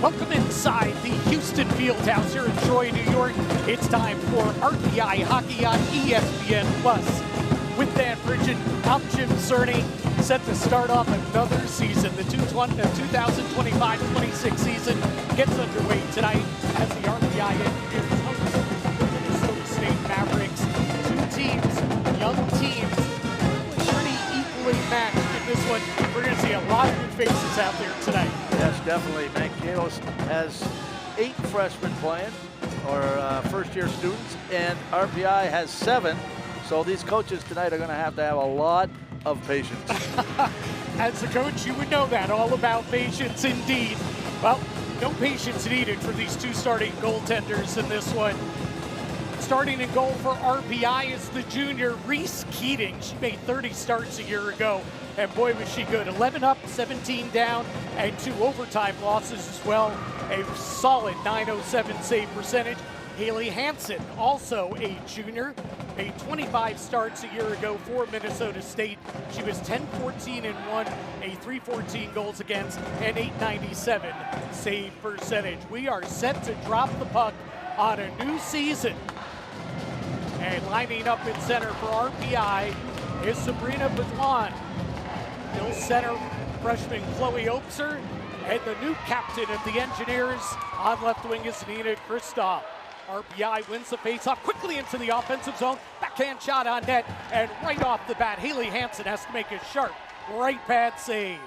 Welcome inside the Houston Fieldhouse here in Troy, New York. It's time for RPI Hockey on ESPN Plus. With Dan Bridget, I'm Jim Cerny, set to start off another season. The 2025-26 season gets underway tonight as the RPI engineers host the Minnesota State Mavericks. Two teams, young teams, pretty equally matched in this one. We're going to see a lot of new faces out there tonight. Yes, definitely. Mankato has 8 freshmen playing, or first-year students, and RPI has 7. So these coaches tonight are going to have a lot of patience. As a coach, you would know that, all about patience indeed. Well, no patience needed for these two starting goaltenders in this one. Starting in goal for RPI is the junior Reese Keating. She made 30 starts a year ago, and boy was she good. 11 up, 17 down, and 2 overtime losses as well. A solid .907 save percentage. Haley Hansen, also a junior, made 25 starts a year ago for Minnesota State. She was 10-14-1, a .314 goals against, and .897 save percentage. We are set to drop the puck on a new season. And lining up in center for RPI is Sabrina Badwan. Still center freshman Chloe Opser, and the new captain of the Engineers on left wing is Nina Kristoff. RPI wins the faceoff quickly into the offensive zone. Backhand shot on net, and right off the bat, Haley Hansen has to make a sharp right pad save.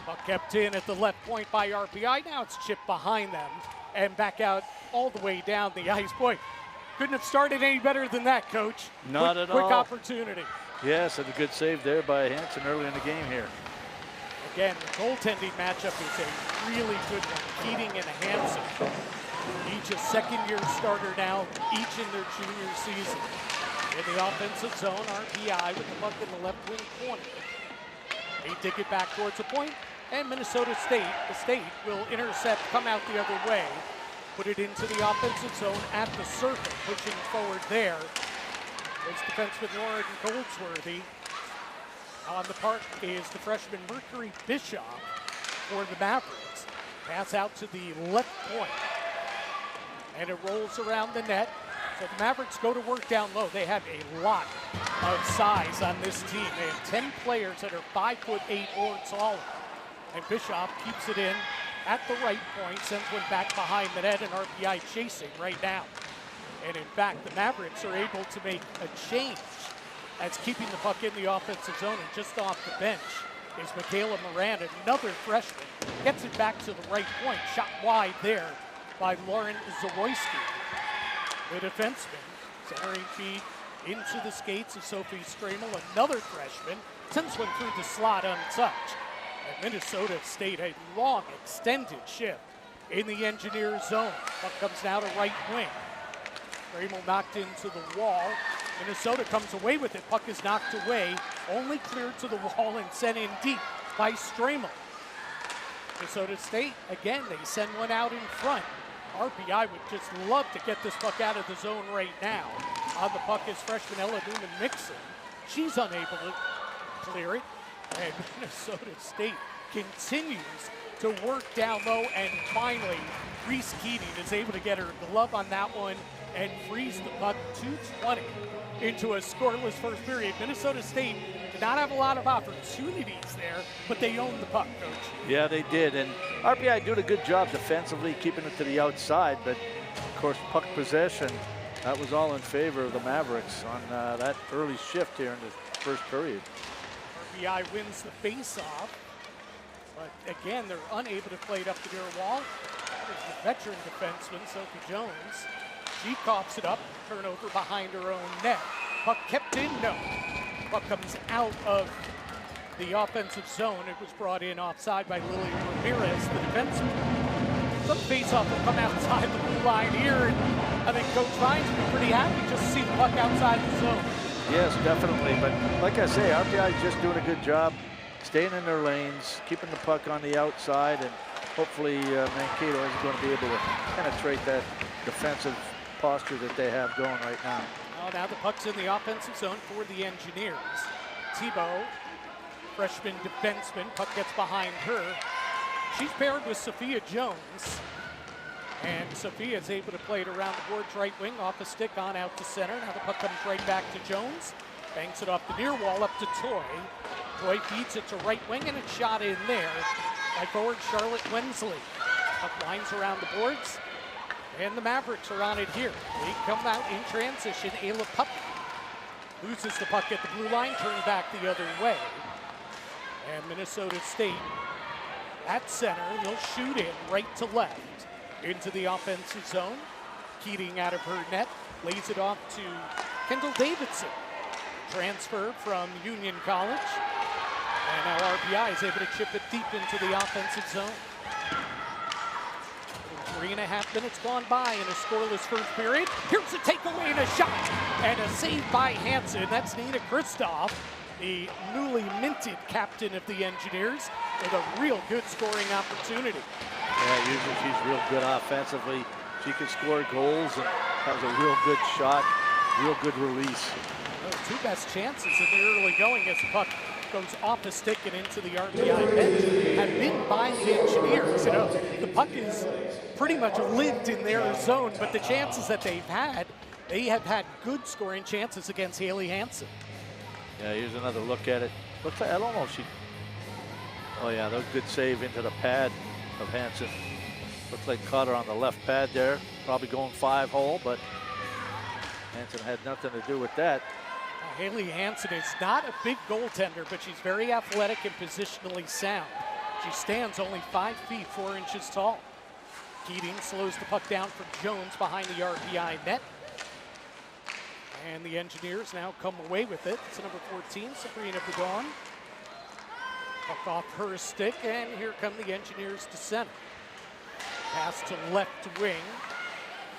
Puck kept in at the left point by RPI. Now it's chipped behind them and back out all the way down the ice. Boy, couldn't have started any better than that, Coach. Not at all. Quick opportunity. Yes, and a good save there by Hansen early in the game here. Again, the goaltending matchup is a really good one. Keating and Hansen, each a second-year starter now, each in their junior season. In the offensive zone, RPI with the puck in the left wing corner. They dig it back towards the point, and Minnesota State, the state, will intercept, come out the other way, put it into the offensive zone at the circle, pushing forward there. There's defenseman Lauren Goldsworthy. On the park is the freshman Mercury Bishop for the Mavericks. Pass out to the left point. And it rolls around the net. So the Mavericks go to work down low. They have a lot of size on this team. They have 10 players that are 5'8" or taller. And Bischoff keeps it in at the right point, sends one back behind the net, and RPI chasing right now. And in fact, the Mavericks are able to make a change as keeping the puck in the offensive zone, and just off the bench is Michaela Moran, another freshman. Gets it back to the right point, shot wide there by Lauren Zawoyski. The defenseman, centering feed into the skates of Sophie Stramel, another freshman, sends one through the slot untouched. And Minnesota State, a long extended shift in the Engineer zone. Puck comes now to right wing. Stramel knocked into the wall. Minnesota comes away with it. Puck is knocked away, only cleared to the wall and sent in deep by Stramel. Minnesota State, again, they send one out in front. RPI would just love to get this puck out of the zone right now. On the puck is freshman Ella Newman-Mixon. She's unable to clear it. And Minnesota State continues to work down low, and finally, Reese Keating is able to get her glove on that one and freeze the puck 2:20 into a scoreless first period. Minnesota State did not have a lot of opportunities there, but they owned the puck, Coach. Yeah, they did, and RPI doing a good job defensively, keeping it to the outside, but of course, puck possession, that was all in favor of the Mavericks on that early shift here in the first period. RPI wins the face-off, but again, they're unable to play it up the near wall. There's the veteran defenseman, Sophie Jones. She coughs it up, turnover behind her own net. Puck kept in, no. Puck comes out of the offensive zone. It was brought in offside by Lily Ramirez, the defenseman. Some face-off will come outside the blue line here, and I think Coach Ryan's been pretty happy just to see the puck outside the zone. Yes, definitely, but like I say, RPI is just doing a good job staying in their lanes, keeping the puck on the outside, and hopefully Mankato is going to be able to penetrate that defensive posture that they have going right now. Oh, now the puck's in the offensive zone for the Engineers. Tebow, freshman defenseman, puck gets behind her. She's paired with Sophia Jones, and Sophia is able to play it around the boards right wing, off a stick on out to center. Now the puck comes right back to Jones, banks it off the near wall up to Toy. Toy feeds it to right wing, and it's shot in there by forward Charlotte Wensley. Puck lines around the boards, and the Mavericks are on it here. They come out in transition. Ayla Puppy loses the puck at the blue line, turned back the other way. And Minnesota State at center, they'll shoot in right to left into the offensive zone. Keating out of her net, lays it off to Kendall Davidson. Transfer from Union College. And now RPI is able to chip it deep into the offensive zone. 3.5 minutes gone by in a scoreless first period. Here's a takeaway and a shot, and a save by Hansen. That's Nina Kristoff, the newly minted captain of the Engineers, with a real good scoring opportunity. Yeah, usually she's real good offensively. She can score goals and has a real good shot, real good release. Well, two best chances in the early going as the puck goes off a stick and into the RPI bench have been by the Engineers. You know, the puck is pretty much lived in their zone, but the chances that they've had, they have had good scoring chances against Haley Hansen. Yeah, here's another look at it. Looks like, I don't know if she, oh yeah, that was a good save into the pad of Hansen. Looks like caught her on the left pad there. Probably going 5-hole, but Hansen had nothing to do with that. Haley Hansen is not a big goaltender, but she's very athletic and positionally sound. She stands only 5 feet 4 inches tall. Keating slows the puck down for Jones behind the RPI net. And the Engineers now come away with it. It's number 14, Sabrina Budon. Puck off her stick, and here come the Engineers to center. Pass to left wing.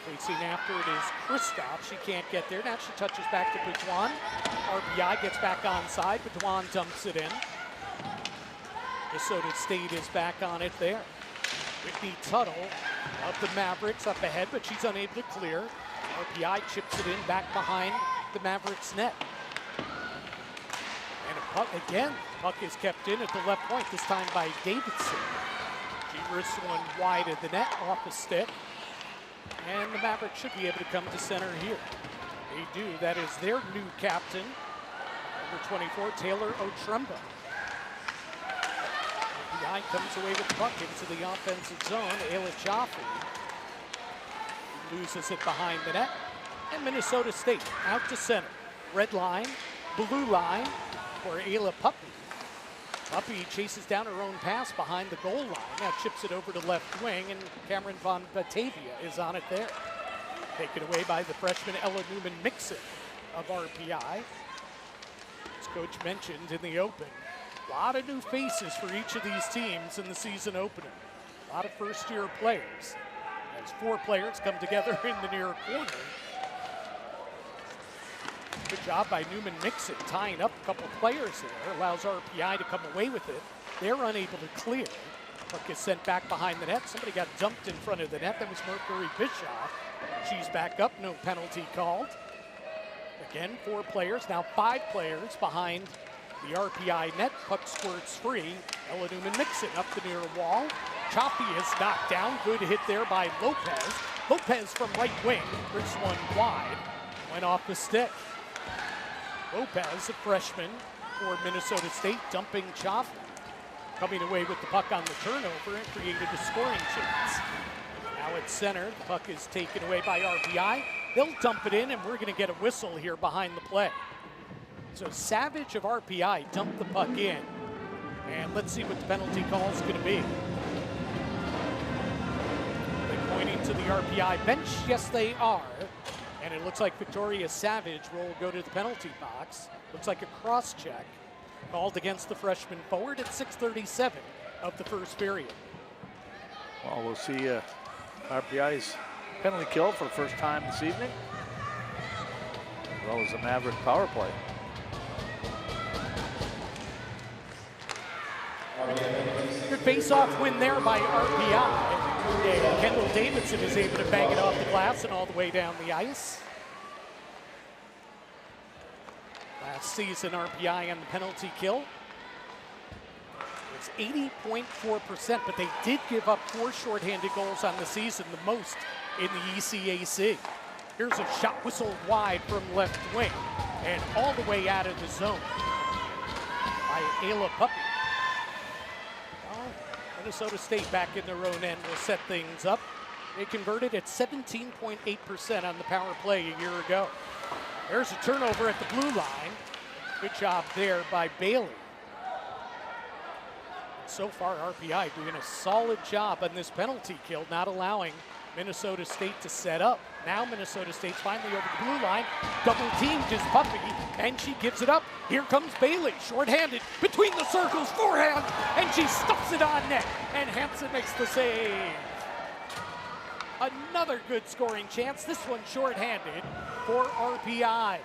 Facing after it is Kristoff. She can't get there. Now she touches back to Baudouin. RPI gets back onside. Baudouin dumps it in. Minnesota State is back on it there. Whitney Tuttle of the Mavericks up ahead, but she's unable to clear. RPI chips it in back behind the Mavericks net. And a puck again. Puck is kept in at the left point, this time by Davidson. She risks one wide of the net, off the stick. And the Mavericks should be able to come to center here. They do. That is their new captain, number 24, Taylor Otremba. RPI comes away with the puck into the offensive zone. Ayla Chaffee loses it behind the net. And Minnesota State out to center. Red line, blue line for Ayla Puppy. Puppy chases down her own pass behind the goal line. Now chips it over to left wing, and Cameron Von Batavia is on it there. Taken away by the freshman Ella Newman-Mixon of RPI. As Coach mentioned in the open, a lot of new faces for each of these teams in the season opener. A lot of first-year players. As 4 players come together in the near corner. Good job by Newman-Mixon tying up a couple of players there. Allows RPI to come away with it. They're unable to clear. Puck is sent back behind the net. Somebody got dumped in front of the net. That was Mercury Bischoff. She's back up. No penalty called. Again, 4 players. Now 5 players behind the RPI net. Puck squirts free. Ella Newman-Mixon up the near wall. Chaffee is knocked down. Good hit there by Lopez. Lopez from right wing. Brings one wide. Went off the stick. Lopez, a freshman for Minnesota State, dumping Chaffee. Coming away with the puck on the turnover and created a scoring chance. Now at center, the puck is taken away by RPI. They'll dump it in, and we're going to get a whistle here behind the play. So Savage of RPI dumped the puck in. And let's see what the penalty call is going to be. They're pointing to the RPI bench. Yes, they are. And it looks like Victoria Savage will go to the penalty box. Looks like a cross check called against the freshman forward at 6:37 of the first period. Well, we'll see RPI's penalty kill for the first time this evening, as well as the Maverick power play. Good face-off win there by RPI. And Kendall Davidson is able to bang it off the glass and all the way down the ice. Last season, RPI on the penalty kill. It's 80.4%, but they did give up 4 shorthanded goals on the season, the most in the ECAC. Here's a shot whistled wide from left wing and all the way out of the zone by Ayla Puppy. Minnesota State back in their own end will set things up. They converted at 17.8% on the power play a year ago. There's a turnover at the blue line. Good job there by Bailey. So far, RPI doing a solid job on this penalty kill, not allowing Minnesota State to set up. Now Minnesota State's finally over the blue line. Double teamed is Puppy, and she gives it up. Here comes Bailey, shorthanded, between the circles, forehand, and she stuffs it on net. And Hansen makes the save. Another good scoring chance, this one shorthanded for RPI.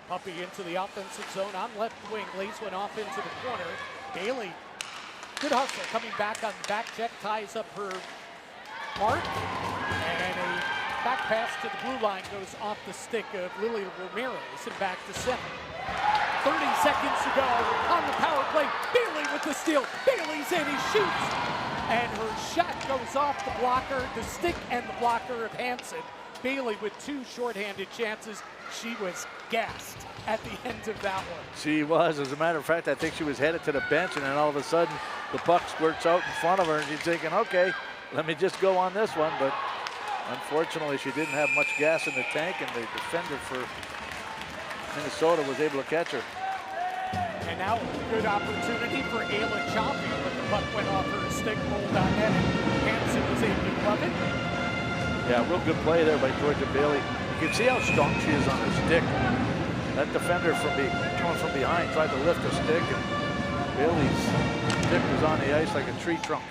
Puppy into the offensive zone on left wing, lays one off into the corner. Bailey, good hustle, coming back on the back check, ties up her mark, and a back pass to the blue line goes off the stick of Lily Ramirez and back to center. 30 seconds to go on the power play. Bailey with the steal. Bailey's in, he shoots, and her shot goes off the blocker, the stick and the blocker of Hansen. Bailey with 2 shorthanded chances. She was gassed at the end of that one. She was. As a matter of fact, I think she was headed to the bench, and then all of a sudden the puck squirts out in front of her, and she's thinking, okay, let me just go on this one. But unfortunately, she didn't have much gas in the tank, and the defender for Minnesota was able to catch her. And now a good opportunity for Ayla Chaffee, but the puck went off her stick, rolled on net, and Hansen was able to glove it. Yeah, real good play there by Georgia Bailey. You can see how strong she is on her stick. That defender coming from behind tried to lift the stick, and Bailey's stick was on the ice like a tree trunk.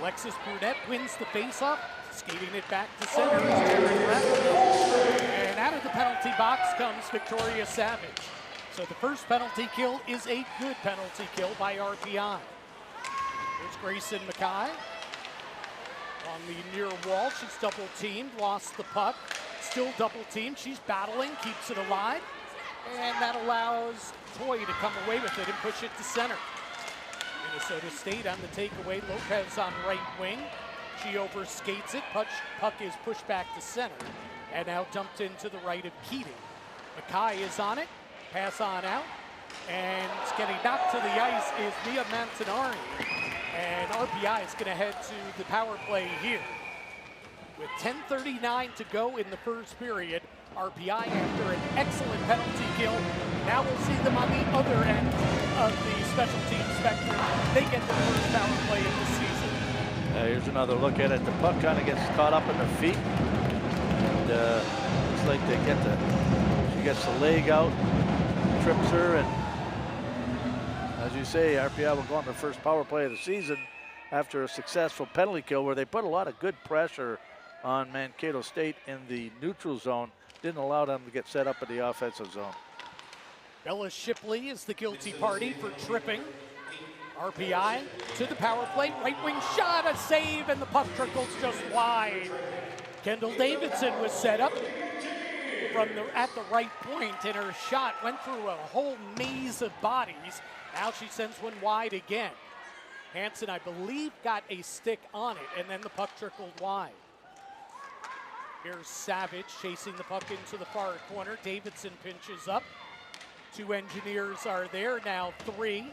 Alexis Burnett wins the faceoff, skating it back to center. And out of the penalty box comes Victoria Savage. So the first penalty kill is a good penalty kill by RPI. Here's Grayson Mackay on the near wall. She's double teamed, lost the puck, still double teamed. She's battling, keeps it alive, and that allows Toy to come away with it and push it to center. Minnesota State on the takeaway. Lopez on right wing. She overskates it. Puck is pushed back to center and now dumped into the right of Keating. Mackay is on it. Pass on out. And getting knocked to the ice is Mia Mantanari. And RPI is going to head to the power play here. With 10:39 to go in the first period, RPI after an excellent penalty kill. Now we'll see them on the other end of the special team spectrum. They get their first power play of the season. Here's another look at it. The puck kind of gets caught up in their feet. And looks like they get she gets the leg out, trips her, and as you say, RPI will go on their first power play of the season after a successful penalty kill where they put a lot of good pressure on Mankato State in the neutral zone. Didn't allow them to get set up in the offensive zone. Bella Shipley is the guilty party for tripping. RPI to the power play, right wing shot, a save, and the puck trickles just wide. Kendall Davidson was set up at the right point, and her shot went through a whole maze of bodies. Now she sends one wide again. Hansen, I believe, got a stick on it, and then the puck trickled wide. Here's Savage chasing the puck into the far corner. Davidson pinches up. Two Engineers are there, now three.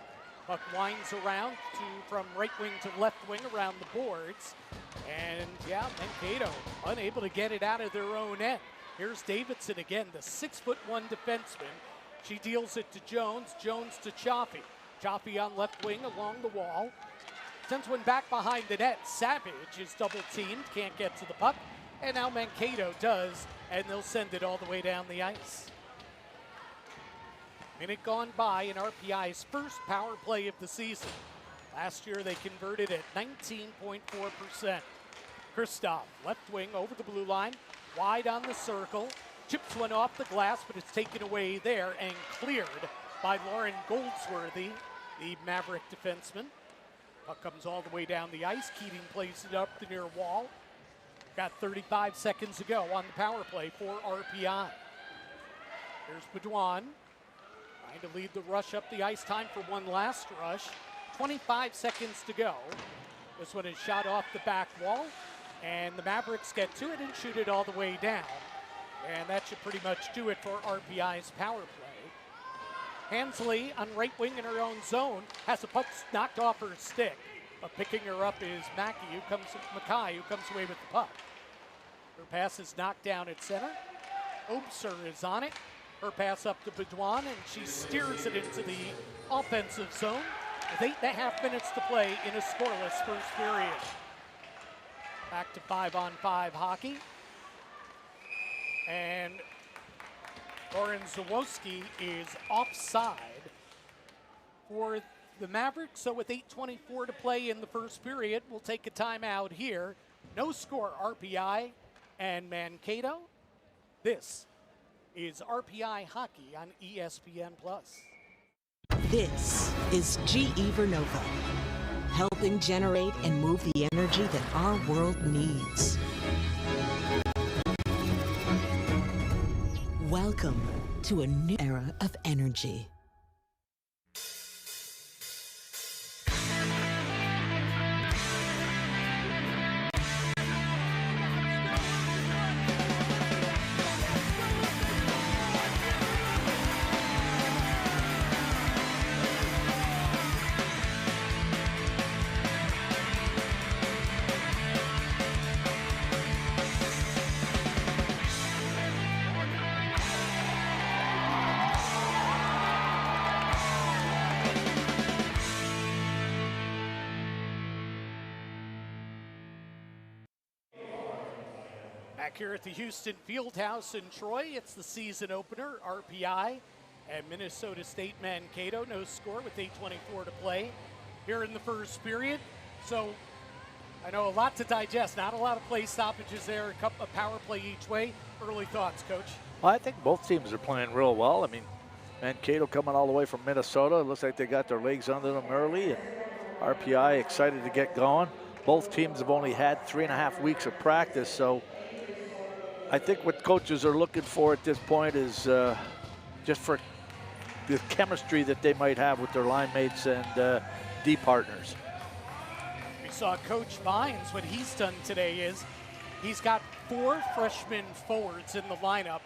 Puck winds around from right wing to left wing around the boards. And yeah, Mankato unable to get it out of their own end. Here's Davidson again, the 6'1" defenseman. She deals it to Jones, Jones to Chaffee. Chaffee on left wing along the wall. Sends one back behind the net. Savage is double teamed, can't get to the puck. And now Mankato does, and they'll send it all the way down the ice. Minute gone by in RPI's first power play of the season. Last year they converted at 19.4%. Kristoff, left wing over the blue line, wide on the circle. Chips one off the glass, but it's taken away there and cleared by Lauren Goldsworthy, the Maverick defenseman. Puck comes all the way down the ice. Keating plays it up the near wall. Got 35 seconds to go on the power play for RPI. Here's Baudouin trying to lead the rush up the ice. Time for one last rush. 25 seconds to go. This one is shot off the back wall, and the Mavericks get to it and shoot it all the way down. And that should pretty much do it for RPI's power play. Hansley on right wing in her own zone has the puck knocked off her stick. But picking her up is Mackay, who comes away with the puck. Her pass is knocked down at center. Obser is on it. Her pass up to Baudouin, and she steers it into the offensive zone with 8.5 minutes to play in a scoreless first period. Back to 5-on-5 hockey. And Lauren Zawoski is offside for the Mavericks. So with 8:24 to play in the first period, we'll take a timeout here. No score, RPI and Mankato. This is RPI Hockey on ESPN+. This is GE Vernova, helping generate and move the energy that our world needs. Welcome to a new era of energy. Back here at the Houston Fieldhouse in Troy, it's the season opener, RPI and Minnesota State Mankato. No score with 8:24 to play here in the first period. So I know a lot to digest, not a lot of play stoppages there, a couple of power play each way. Early thoughts, Coach? Well, I think both teams are playing real well. I mean, Mankato coming all the way from Minnesota. It looks like they got their legs under them early, and RPI excited to get going. Both teams have only had 3.5 weeks of practice, so I think what coaches are looking for at this point is just for the chemistry that they might have with their line mates and D partners. We saw Coach Vines, what he's done today is he's got 4 freshman forwards in the lineup,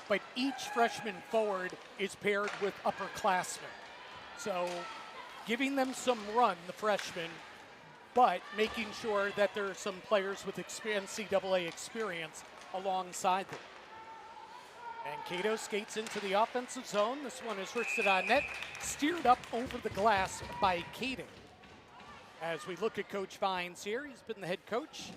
but each freshman forward is paired with upperclassmen. So giving them some run, the freshmen, but making sure that there are some players with NCAA experience alongside them. And Cato skates into the offensive zone. This one is wristed on net, steered up over the glass by Cato. As we look at Coach Vines here, he's been the head coach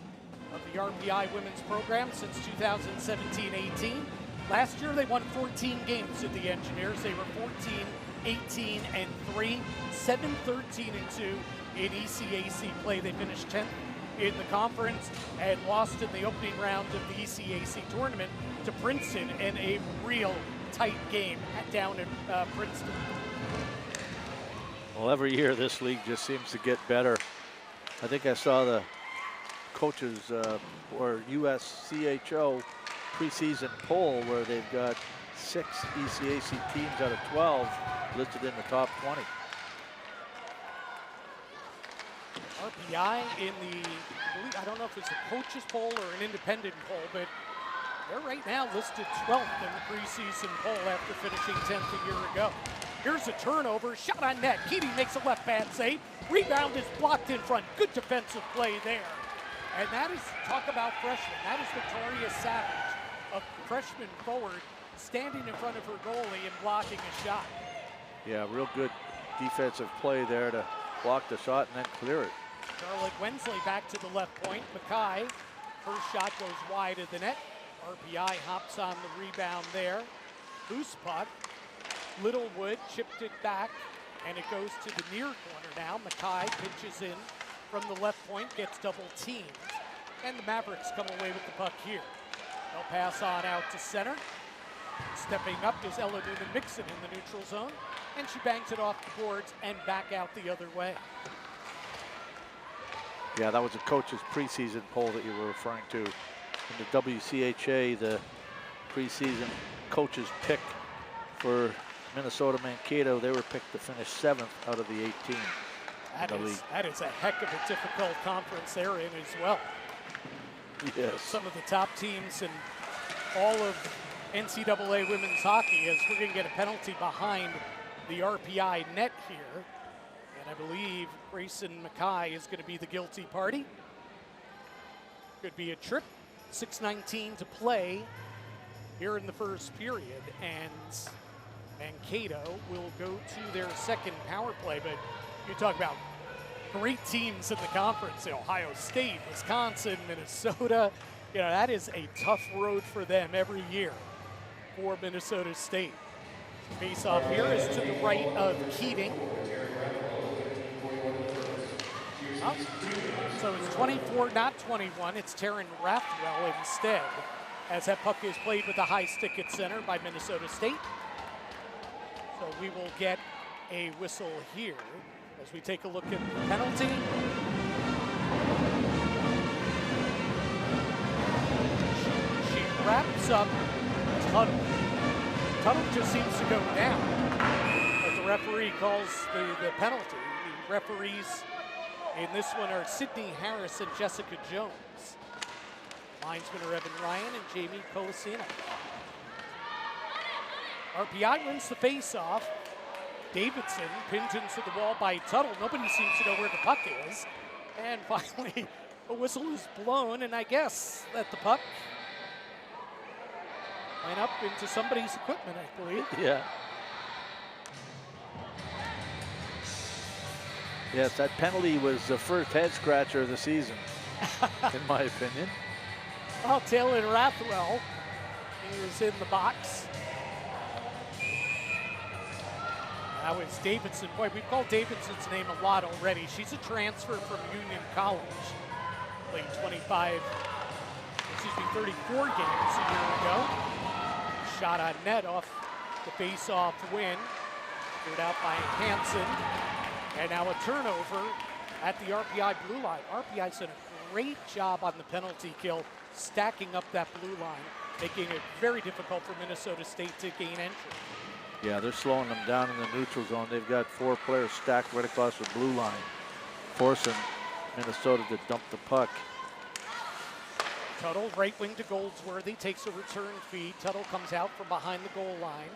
of the RPI women's program since 2017-18. Last year they won 14 games at the Engineers. They were 14-18-3, 7-13-2 in ECAC play. They finished 10th in the conference and lost in the opening round of the ECAC tournament to Princeton in a real tight game down in Princeton. Well, every year this league just seems to get better. I think I saw the coaches or USCHO preseason poll where they've got 6 ECAC teams out of 12 listed in the top 20. RPI in the, I don't know if it's a coaches poll or an independent poll, but they're right now listed 12th in the preseason poll after finishing 10th a year ago. Here's a turnover, shot on net. Keating makes a left pad save. Rebound is blocked in front. Good defensive play there. And that is, talk about freshman. That is Victoria Savage, a freshman forward, standing in front of her goalie and blocking a shot. Yeah, real good defensive play there to block the shot and then clear it. Charlotte Wensley back to the left point. Mackay, first shot goes wide of the net. RPI hops on the rebound there. Loose puck. Littlewood chipped it back, and it goes to the near corner now. Mackay pitches in from the left point, gets double teamed, and the Mavericks come away with the puck here. They'll pass on out to center. Stepping up is Ella Newman-Mixon in the neutral zone, and she bangs it off the boards and back out the other way. Yeah, that was a coach's preseason poll that you were referring to. In the WCHA, the preseason coaches pick for Minnesota Mankato, they were picked to finish 7th out of the 18 in the league. That is a heck of a difficult conference they're in as well. Yes. Some of the top teams in all of NCAA women's hockey, as we're going to get a penalty behind the RPI net here. And I believe Grayson Mackay is going to be the guilty party. Could be a trip. 6:19 to play here in the first period, and Mankato will go to their second power play. But you talk about great teams in the conference, Ohio State, Wisconsin, Minnesota. You know, that is a tough road for them every year for Minnesota State. Face off here is to the right of Keating. Oh, so it's 24, not 21. It's Taryn Rathwell instead, as that puck is played with a high stick at center by Minnesota State. So we will get a whistle here as we take a look at the penalty. She wraps up Tuttle. Tuttle just seems to go down, but the referee calls the penalty. The referees in this one are Sydney Harris and Jessica Jones. Linesmen are Evan Ryan and Jamie Colasino. RPI wins the face-off. Davidson pinned into the wall by Tuttle. Nobody seems to know where the puck is. And finally, a whistle is blown, and I guess that the puck went up into somebody's equipment, I believe. Yeah. Yes, that penalty was the first head scratcher of the season, in my opinion. Well, Taylor Rathwell, he was in the box. That was Davidson. Boy, we've called Davidson's name a lot already. She's a transfer from Union College. Played 34 games a year ago. Shot on net off the face-off win. Cleared out by Hansen. And now a turnover at the RPI blue line. RPI's done a great job on the penalty kill, stacking up that blue line, making it very difficult for Minnesota State to gain entry. Yeah, they're slowing them down in the neutral zone. They've got 4 players stacked right across the blue line, forcing Minnesota to dump the puck. Tuttle, right wing to Goldsworthy, takes a return feed. Tuttle comes out from behind the goal line.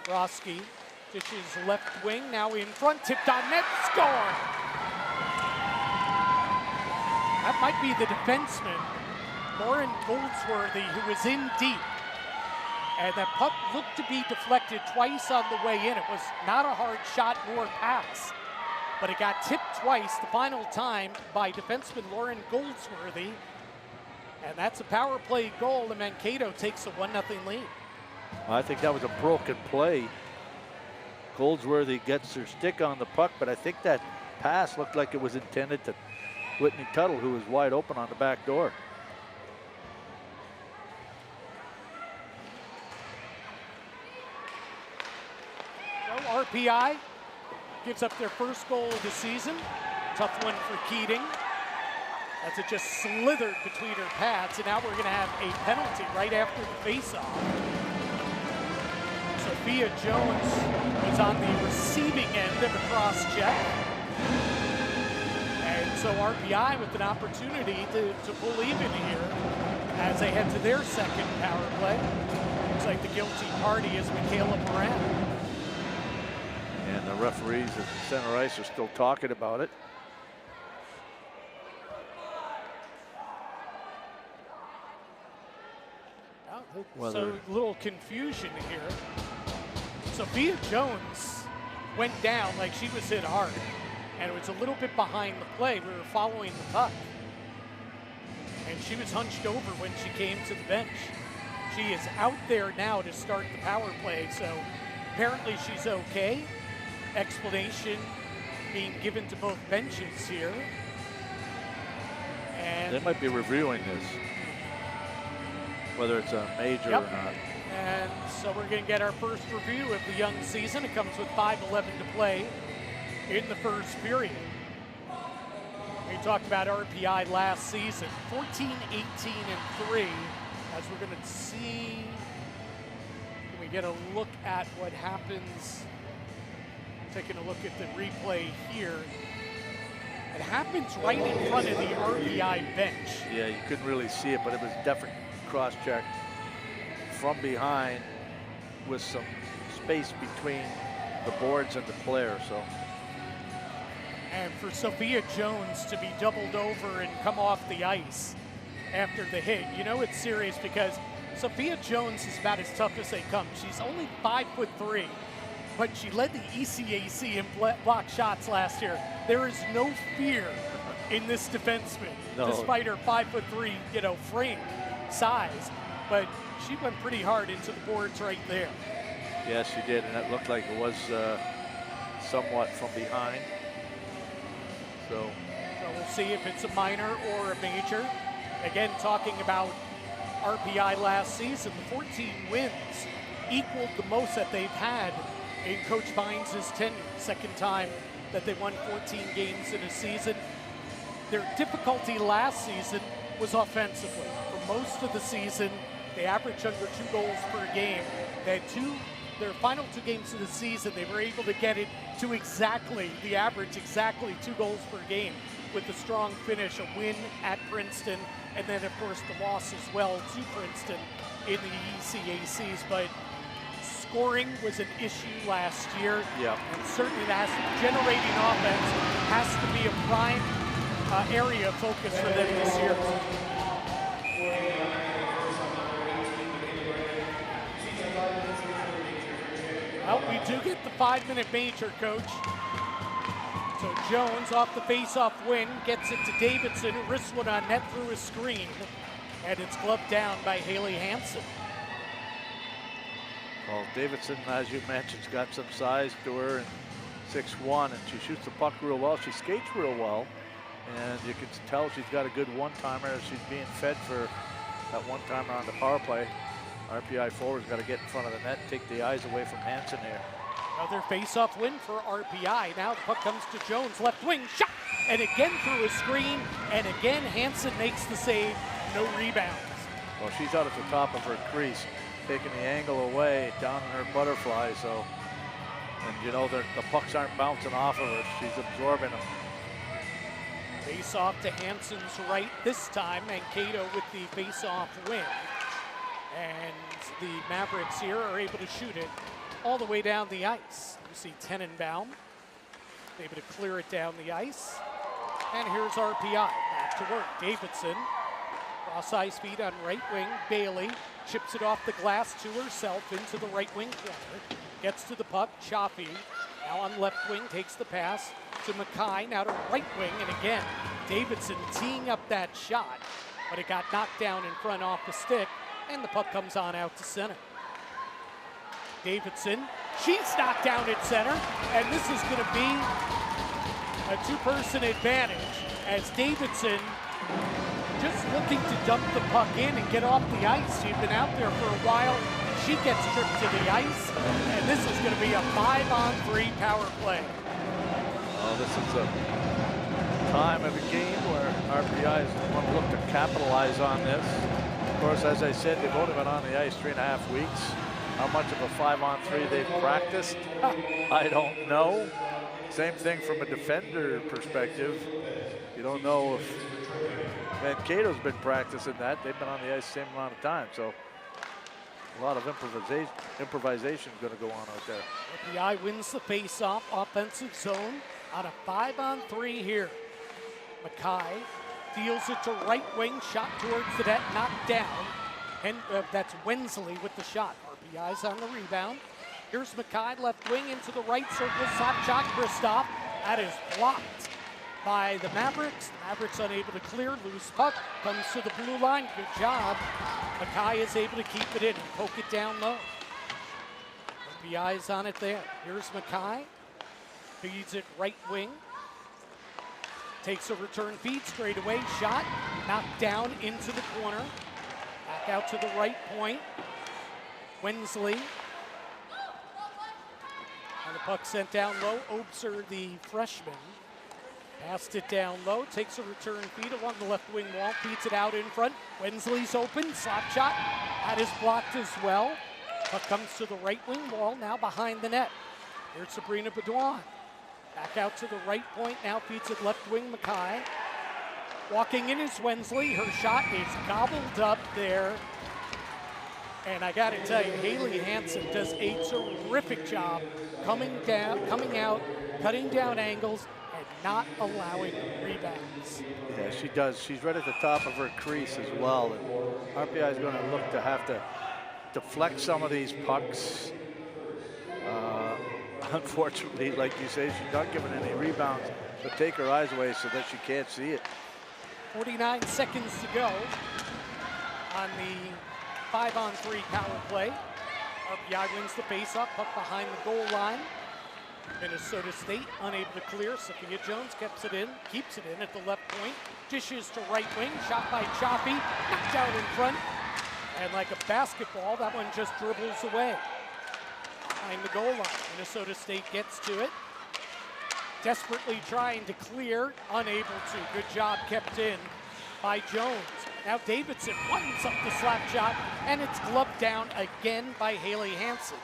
Roski dishes left wing, now in front, tipped on net, score! That might be the defenseman, Lauren Goldsworthy, who was in deep. And that puck looked to be deflected twice on the way in. It was not a hard shot nor pass, but it got tipped twice, the final time by defenseman Lauren Goldsworthy. And that's a power play goal, and Mankato takes a 1-0 lead. I think that was a broken play. Goldsworthy gets her stick on the puck, but I think that pass looked like it was intended to Whitney Tuttle, who was wide open on the back door. So RPI gives up their first goal of the season. Tough one for Keating, as it just slithered between her pads, and now we're going to have a penalty right after the faceoff. Sophia Jones was on the receiving end of a cross check. And so RPI with an opportunity to pull even here as they head to their second power play. Looks like the guilty party is Michaela Moran. And the referees at the center ice are still talking about it. So a little confusion here. Sophia Jones went down like she was hit hard, and it was a little bit behind the play. We were following the puck, and she was hunched over when she came to the bench. She is out there now to start the power play, so apparently she's okay. Explanation being given to both benches here. And they might be reviewing this, whether it's a major or not. And so we're going to get our first review of the young season. It comes with 5:11 to play in the first period. We talked about RPI last season, 14, 18, and 3. As we're going to see, can we get a look at what happens? Taking a look at the replay here. It happens right in front of the RPI bench. Yeah, you couldn't really see it, but it was definitely cross-check from behind with some space between the boards and the player. So, and for Sophia Jones to be doubled over and come off the ice after the hit, you know it's serious, because Sophia Jones is about as tough as they come. She's only 5'3", but she led the ECAC in block shots last year. There is no fear in this defenseman, despite her 5'3", frame size. But she went pretty hard into the boards right there. Yes, she did, and it looked like it was somewhat from behind. So we'll see if it's a minor or a major. Again, talking about RPI last season, the 14 wins equaled the most that they've had in Coach Vines' tenure. Second time that they won 14 games in a season. Their difficulty last season was offensively. For most of the season, they averaged under 2 goals per game. They had their final 2 games of the season, they were able to get it to exactly 2 goals per game, with a strong finish, a win at Princeton, and then of course the loss as well to Princeton in the ECACs. But scoring was an issue last year, and certainly that generating offense has to be a prime area of focus for them this year. Well, we do get the 5-minute major, Coach. So Jones off the face-off win, gets it to Davidson, who wrists one on net through a screen, and it's gloved down by Haley Hansen. Well, Davidson, as you mentioned, has got some size to her, and 6'1", and she shoots the puck real well. She skates real well, and you can tell she's got a good one-timer. She's being fed for that one-timer on the power play. RPI forwards got to get in front of the net, take the eyes away from Hansen here. Another face-off win for RPI. Now the puck comes to Jones, left wing shot, and again through a screen, and again Hansen makes the save, no rebounds. Well, she's out at the top of her crease, taking the angle away down in her butterfly, so, and the pucks aren't bouncing off of her, she's absorbing them. Face off to Hansen's right this time. Mankato with the face-off win. And the Mavericks here are able to shoot it all the way down the ice. You see Tenenbaum able to clear it down the ice. And here's RPI, back to work. Davidson, cross ice feed on right wing. Bailey chips it off the glass to herself into the right wing corner. Gets to the puck, Choppy. Now on left wing, takes the pass to Mackay, now to right wing. And again, Davidson teeing up that shot, but it got knocked down in front off the stick, and the puck comes on out to center. Davidson, she's knocked down at center, and this is going to be a two-person advantage as Davidson just looking to dump the puck in and get off the ice. She's been out there for a while. She gets tripped to the ice, and this is going to be a 5-on-3 power play. Oh, this is a time of the game where RPI is going to look to capitalize on this. Of course, as I said, they've only been on the ice 3.5 weeks. How much of a 5-on-3 they've practiced, I don't know. Same thing from a defender perspective. You don't know if Mankato's been practicing that. They've been on the ice the same amount of time, so a lot of improvisation going to go on out there. RPI wins the face-off offensive zone out of 5-on-3 here. Mackay deals it to right wing, shot towards the net, knocked down. And that's Wensley with the shot. RPI's on the rebound. Here's Mackay, left wing into the right circle, slap shot, Kristoff. That is blocked by the Mavericks. The Mavericks unable to clear, loose puck, comes to the blue line, good job. Mackay is able to keep it in and poke it down low. RPI's on it there. Here's Mackay, feeds it right wing. Takes a return feed straight away, shot, knocked down into the corner. Back out to the right point. Wensley. And the puck sent down low. Obser, the freshman, passed it down low, takes a return feed along the left wing wall, feeds it out in front. Wensley's open, slap shot. That is blocked as well. Puck comes to the right wing wall, now behind the net. Here's Sabrina Bedouin. Back out to the right point, now feeds it left wing, Mackay. Walking in is Wensley. Her shot is gobbled up there. And I got to tell you, Haley Hansen does a terrific job coming out, cutting down angles, and not allowing rebounds. Yeah, she does. She's right at the top of her crease as well. And RPI is going to look to have to deflect some of these pucks. Unfortunately, like you say, she's not giving any rebounds, but take her eyes away so that she can't see it. 49 seconds to go on the 5-on-3 power play. RPI wins the faceoff, puck behind the goal line. Minnesota State unable to clear. Sophia Jones keeps it in at the left point. Dishes to right wing, shot by Choppy, knocked out in front. And like a basketball, that one just dribbles away. Behind the goal line, Minnesota State gets to it. Desperately trying to clear, unable to. Good job kept in by Jones. Now Davidson winds up the slap shot, and it's gloved down again by Haley Hansen.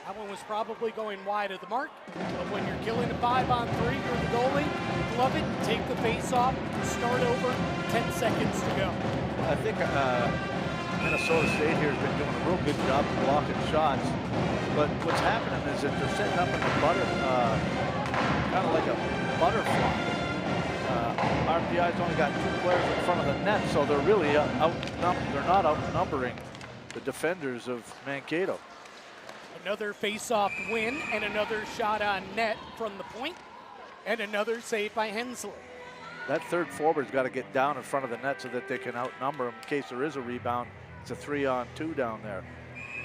That one was probably going wide of the mark, but when you're killing a 5-on-3, you're the goalie, glove it, take the face off, start over, 10 seconds to go. I think Minnesota State here has been doing a real good job of blocking shots, but what's happening is that they're setting up in the butter, kind of like a butterfly. RPI's only got 2 players in front of the net, so they're really they're not outnumbering the defenders of Mankato. Another face-off win and another shot on net from the point, and another save by Hensley. That third forward's got to get down in front of the net so that they can outnumber them in case there is a rebound. It's a 3-on-2 down there.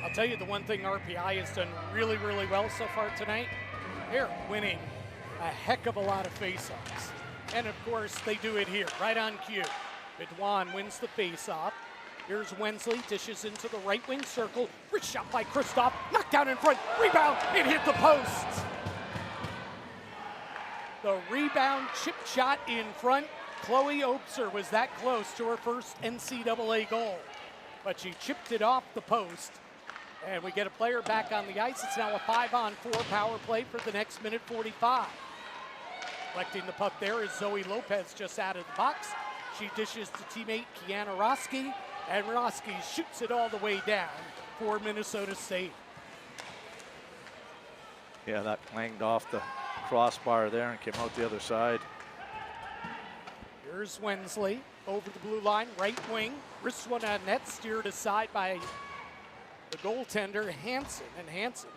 I'll tell you the one thing RPI has done really, really well so far tonight. They're winning a heck of a lot of face-offs. And of course, they do it here, right on cue. Bedouin wins the face-off. Here's Wensley, dishes into the right wing circle. Rich shot by Kristoff, knocked down in front, rebound, it hit the post. The rebound chip shot in front. Chloe Obser was that close to her first NCAA goal, but she chipped it off the post. And we get a player back on the ice. It's now a 5-on-4 power play for the next minute 45. Collecting the puck there is Zoe Lopez just out of the box. She dishes to teammate Kiana Roski, and Roski shoots it all the way down for Minnesota State. Yeah, that clanged off the crossbar there and came out the other side. Here's Wensley over the blue line, right wing. Wrists one on net, steered aside by the goaltender, Hansen. And Hansen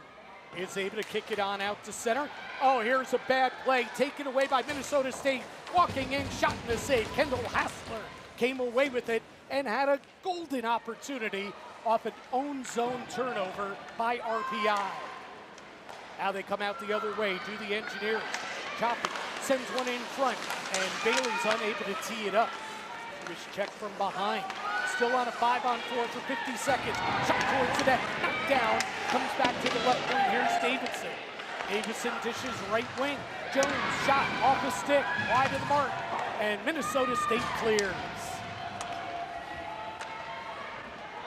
is able to kick it on out to center. Oh, here's a bad play taken away by Minnesota State. Walking in, shot in the save. Kendall Hassler came away with it and had a golden opportunity off an own zone turnover by RPI. Now they come out the other way, do the Engineers. Choppy sends one in front, and Bailey's unable to tee it up. He was checked from behind. Still on a 5-on-4 for 50 seconds. Shot towards the net, knocked down, comes back to the left wing. Here's Davidson. Davidson dishes right wing. Jones shot off a stick, wide of the mark, and Minnesota State clears.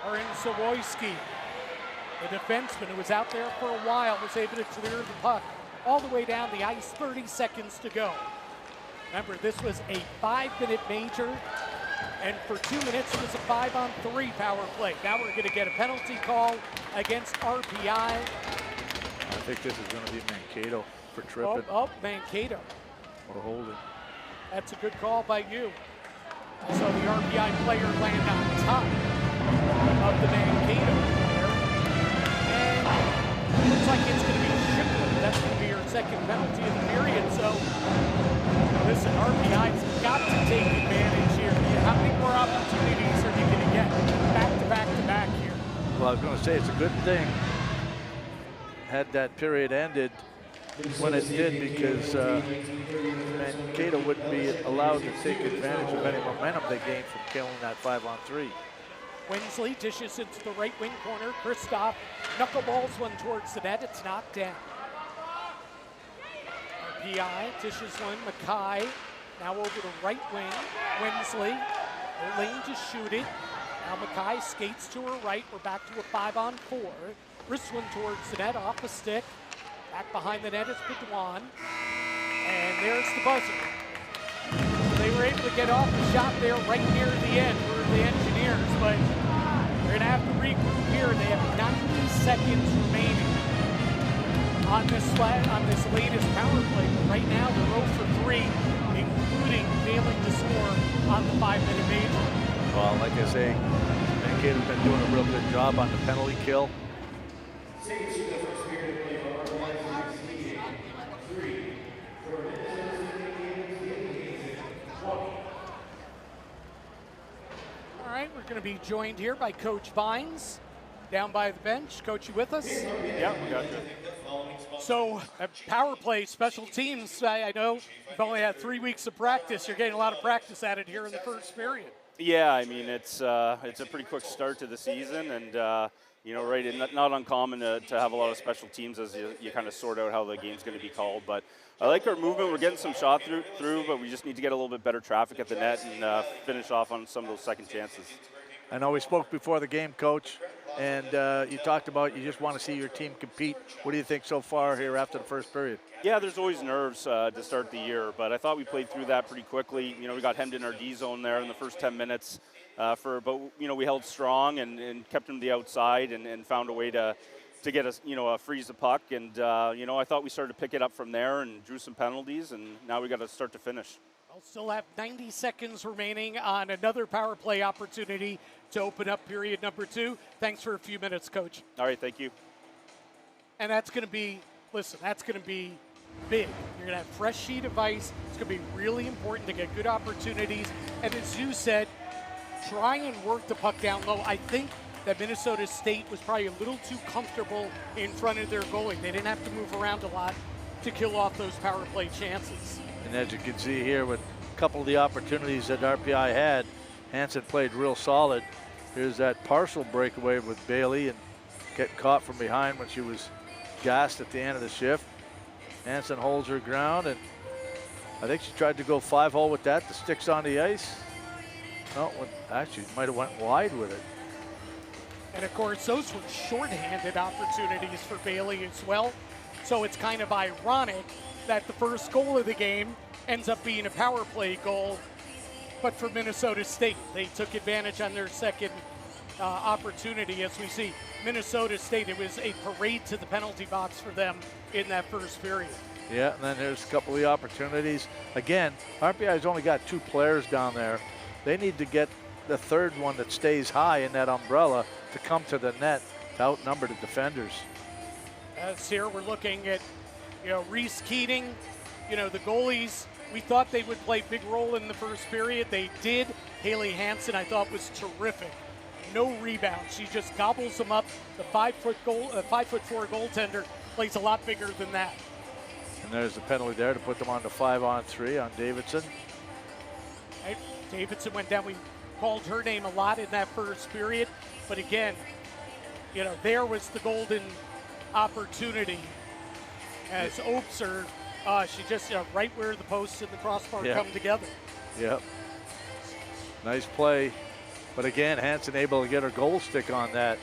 Aaron Sawoyski, the defenseman who was out there for a while, was able to clear the puck all the way down the ice, 30 seconds to go. Remember, this was a 5-minute major, and for 2 minutes it was a 5-on-3 power play. Now we're going to get a penalty call against RPI. I think this is going to be Mankato for tripping. Oh, Mankato. Or holding. That's a good call by you. So the RPI player landed on top of the Mankato player. And looks like it's going to be Shipper. That's going to be your second penalty of the period. So, listen, RPI's got to take advantage here. How many more opportunities are you going to get back to back to back here? Well, I was going to say it's a good thing had that period ended when it did, because Mankato wouldn't be allowed to take advantage of any momentum they gained from killing that 5-on-3. Wensley dishes into the right wing corner. Kristoff knuckleballs one towards the net. It's knocked down. RPI dishes one. Mackay now over to right wing. Wensley, no lane to shoot it. Now Mackay skates to her right. We're back to a 5-on-4. Wrists one towards the net, off a stick. Back behind the net is Bedouin. And there's the buzzer. So they were able to get off the shot there right near the end for the Engineers, but they're going to have to regroup here. They have 90 seconds remaining on this latest power play. But right now they're 0 for 3, including failing to score on the 5-minute major. Well, like I say, Mankato's been doing a real good job on the penalty kill. All right, we're going to be joined here by Coach Vines down by the bench. Coach, you with us? Yeah, we got you. So, power play, special teams, I know you've only had 3 weeks of practice. You're getting a lot of practice at it here in the first period. Yeah, I mean, it's a pretty quick start to the season, and right, not uncommon to have a lot of special teams as you kind of sort out how the game's going to be called. But I like our movement. We're getting some shot through, but we just need to get a little bit better traffic at the net and finish off on some of those second chances. I know we spoke before the game, Coach, and you talked about you just want to see your team compete. What do you think so far here after the first period? Yeah, there's always nerves to start the year, but I thought we played through that pretty quickly. We got hemmed in our D zone there in the first 10 minutes, but we held strong and kept them to the outside and found a way to get us, freeze the puck. And I thought we started to pick it up from there and drew some penalties, and now we got to start to finish. We'll still have 90 seconds remaining on another power play opportunity to open up period number 2. Thanks for a few minutes, Coach. All right, thank you. And that's going to be, that's going to be big. You're going to have fresh sheet of ice. It's going to be really important to get good opportunities. And as you said, try and work the puck down low. I think that Minnesota State was probably a little too comfortable in front of their goalie. They didn't have to move around a lot to kill off those power play chances. And as you can see here, with a couple of the opportunities that RPI had, Hansen played real solid. Here's that partial breakaway with Bailey and get caught from behind when she was gassed at the end of the shift. Hansen holds her ground, and I think she tried to go 5-0 with that. The stick's on the ice. No, actually might have went wide with it. And of course, those were shorthanded opportunities for Bailey as well. So it's kind of ironic that the first goal of the game ends up being a power play goal. But for Minnesota State, they took advantage on their second opportunity. As we see, Minnesota State, it was a parade to the penalty box for them in that first period. Yeah, and then there's a couple of opportunities. Again, RPI's only got 2 players down there. They need to get the third one that stays high in that umbrella to come to the net to outnumber the defenders. As here we're looking at, Reese Keating, the goalies, we thought they would play a big role in the first period. They did. Haley Hansen, I thought, was terrific. No rebounds. She just gobbles them up. The 5'4" goaltender plays a lot bigger than that. And there's the penalty there to put them on the 5-on-3 on Davidson. Right. Davidson went down. We called her name a lot in that first period. But again, there was the golden opportunity as Opser, she just, right where the posts and the crossbar come together. Yep. Nice play. But again, Hansen able to get her goal stick on that.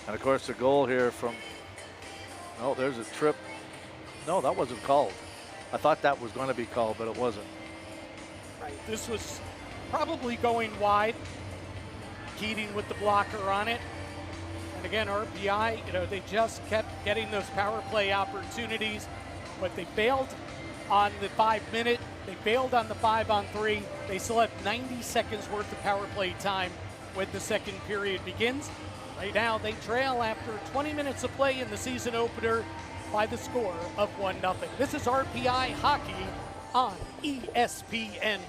And of course the goal here from, there's a trip. No, that wasn't called. I thought that was going to be called, but it wasn't. Right, this was probably going wide. Keating with the blocker on it. And again, RPI, they just kept getting those power play opportunities, but they failed on the 5-minute. They failed on the 5-on-3. They still have 90 seconds worth of power play time when the second period begins. Right now, they trail after 20 minutes of play in the season opener by the score of 1-0. This is RPI Hockey on ESPN+.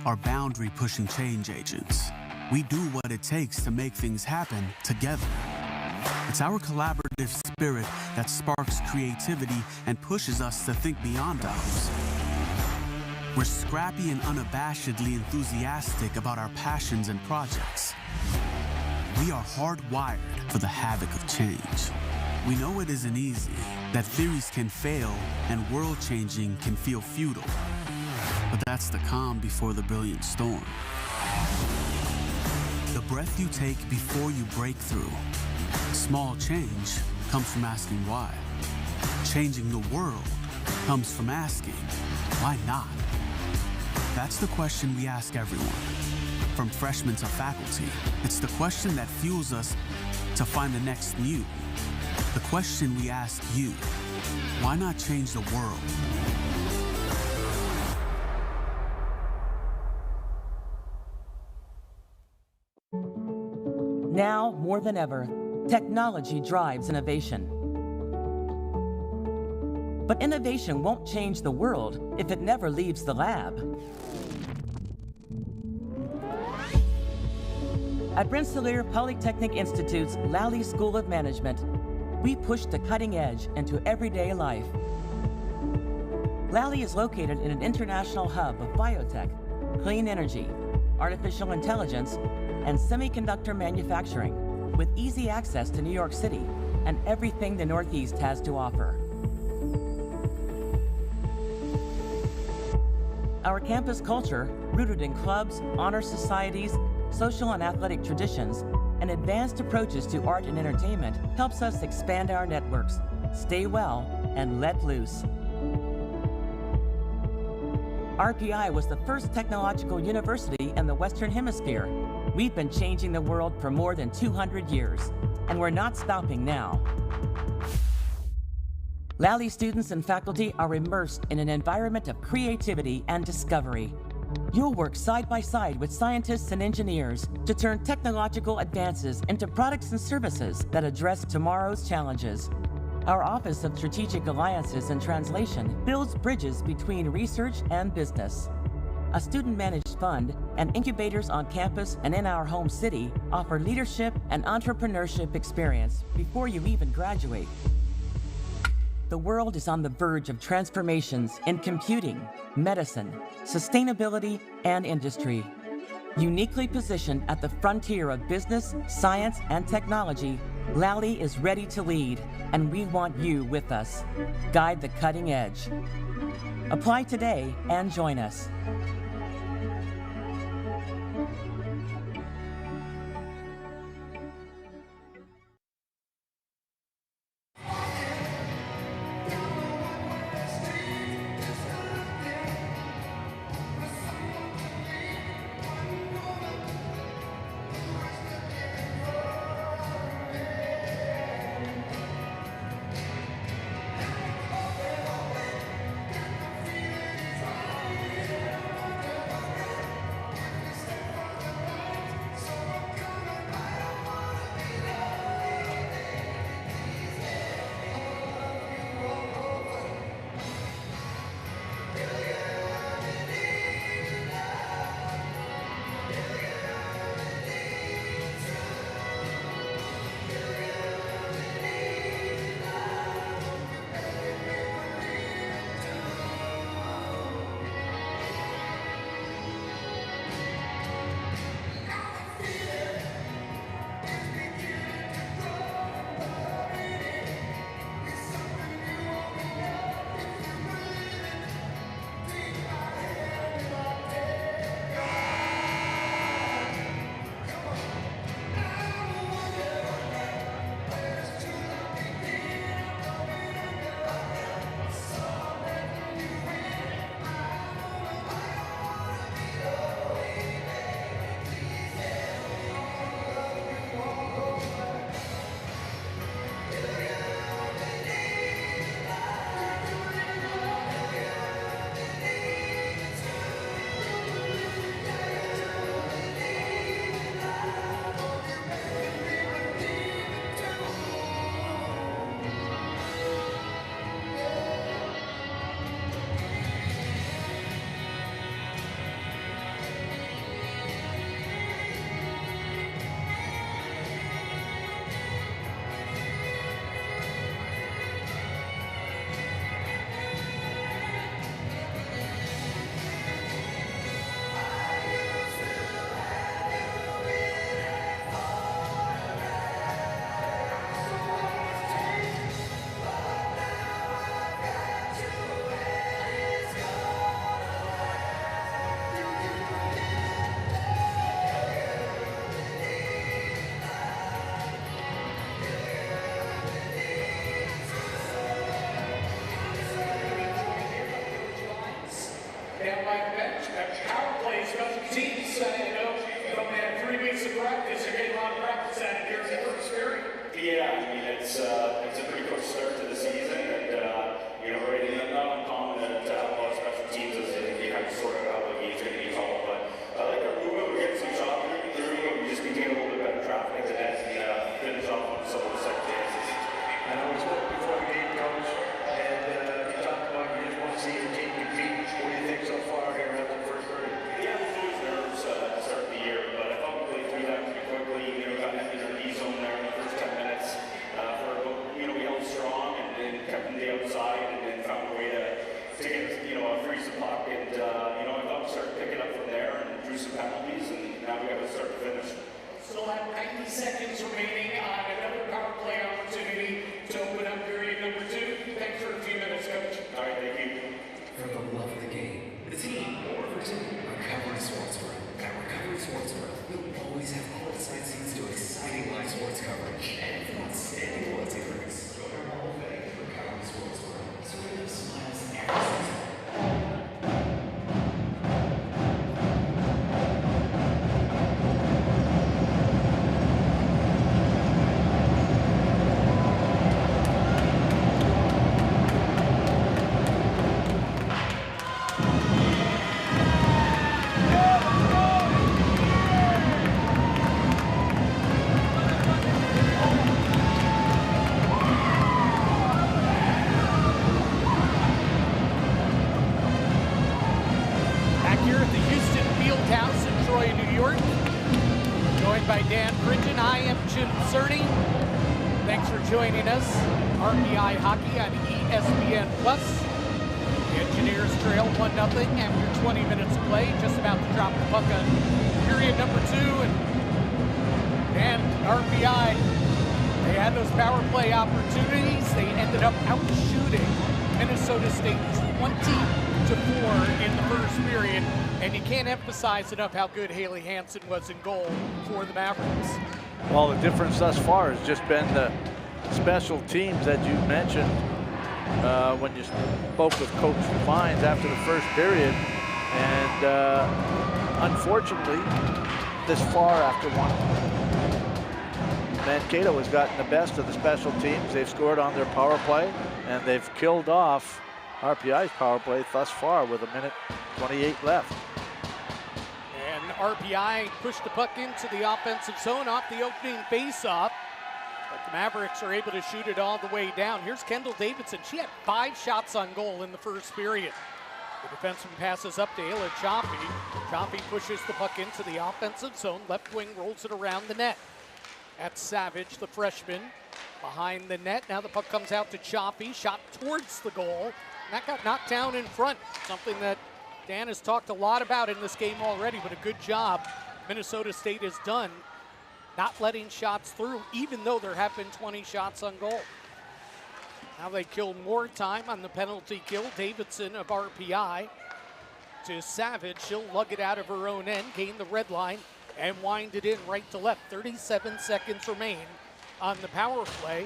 are boundary-pushing change agents. We do what it takes to make things happen together. It's our collaborative spirit that sparks creativity and pushes us to think beyond ours. We're scrappy and unabashedly enthusiastic about our passions and projects. We are hardwired for the havoc of change. We know it isn't easy, that theories can fail and world-changing can feel futile. But that's the calm before the brilliant storm. The breath you take before you break through. Small change comes from asking why. Changing the world comes from asking, why not? That's the question we ask everyone. From freshmen to faculty, it's the question that fuels us to find the next new. The question we ask you, why not change the world? Now, more than ever, technology drives innovation. But innovation won't change the world if it never leaves the lab. At Rensselaer Polytechnic Institute's Lally School of Management, we push the cutting edge into everyday life. Lally is located in an international hub of biotech, clean energy, artificial intelligence, and semiconductor manufacturing, with easy access to New York City and everything the Northeast has to offer. Our campus culture, rooted in clubs, honor societies, social and athletic traditions, and advanced approaches to art and entertainment, helps us expand our networks, stay well, and let loose. RPI was the first technological university in the Western Hemisphere. We've been changing the world for more than 200 years, and we're not stopping now. Lally students and faculty are immersed in an environment of creativity and discovery. You'll work side by side with scientists and engineers to turn technological advances into products and services that address tomorrow's challenges. Our Office of Strategic Alliances and Translation builds bridges between research and business. A student-managed fund and incubators on campus and in our home city offer leadership and entrepreneurship experience before you even graduate. The world is on the verge of transformations in computing, medicine, sustainability, and industry. Uniquely positioned at the frontier of business, science, and technology, Lally is ready to lead, and we want you with us. Guide the cutting edge. Apply today and join us. weeks. I know you've only had 3 weeks of practice. You're getting a lot of practice out of here in the first period. Yeah, I mean, it's a pretty quick start to the season, and right, not uncommon that a lot of special teams is you kind of sort of how the game's going to be called, but I like our movement. We're getting some shot through, we just need to get a little bit better traffic to net and finish off on some of the second chances. I know we spoke before the game, Coach, and you talked about you just want to see the team compete. What do you think so far here after the first period? Yeah, there's always nerves to start the year, but I thought we played through that pretty quickly. Got in our D zone there in the first 10 minutes. We held strong and kept them to the outside and found a way to get, freeze the puck. And, I thought we started picking up from there and drew some penalties, and now we got to start to finish. Still have 90 seconds remaining on another power play opportunity to open up period number 2. Thanks for a few minutes, Coach. All right, thank you. For the love of the game, the team, or for team, Recovery Sportsboro. At Recovery Sportsboro, you'll always have courtside seats to exciting live sports coverage and outstanding loyalty perks. Join our Hall of Fame, Recovery Sportsboro. So we live smiles every season. Joining us, RPI Hockey on ESPN+. The Engineers trail 1-0 after 20 minutes of play, just about to drop the puck on period number 2. And RPI, they had those power play opportunities. They ended up outshooting Minnesota State 20-4 in the first period. And you can't emphasize enough how good Haley Hansen was in goal for the Mavericks. Well, the difference thus far has just been the special teams that you mentioned when you spoke with Coach Fines after the first period. And unfortunately, this far after one, Mankato has gotten the best of the special teams. They've scored on their power play, and they've killed off RPI's power play thus far with 1:28 left. And RPI pushed the puck into the offensive zone off the opening faceoff. But the Mavericks are able to shoot it all the way down. Here's Kendall Davidson. She had 5 shots on goal in the first period. The defenseman passes up to Ayla Chaffee. Chaffee pushes the puck into the offensive zone. Left wing rolls it around the net. That's Savage, the freshman, behind the net. Now the puck comes out to Chaffee. Shot towards the goal. And that got knocked down in front. Something that Dan has talked a lot about in this game already, but a good job Minnesota State has done not letting shots through, even though there have been 20 shots on goal. Now they kill more time on the penalty kill. Davidson of RPI to Savage. She'll lug it out of her own end, gain the red line, and wind it in right to left. 37 seconds remain on the power play.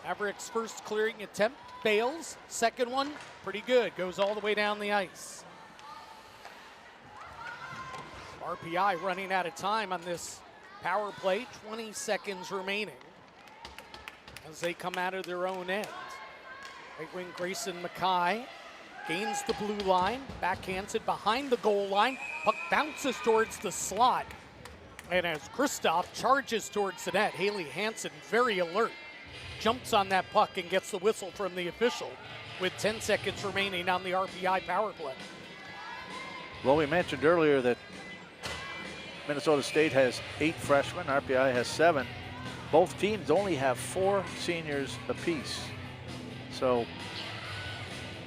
Mavericks' first clearing attempt fails. Second one, pretty good. Goes all the way down the ice. RPI running out of time on this power play, 20 seconds remaining as they come out of their own end. Right wing Grayson Mackay gains the blue line, backhands it behind the goal line. Puck bounces towards the slot. And as Kristoff charges towards the net, Haley Hansen, very alert, jumps on that puck and gets the whistle from the official with 10 seconds remaining on the RPI power play. Well, we mentioned earlier that Minnesota State has 8 freshmen, RPI has 7. Both teams only have 4 seniors apiece. So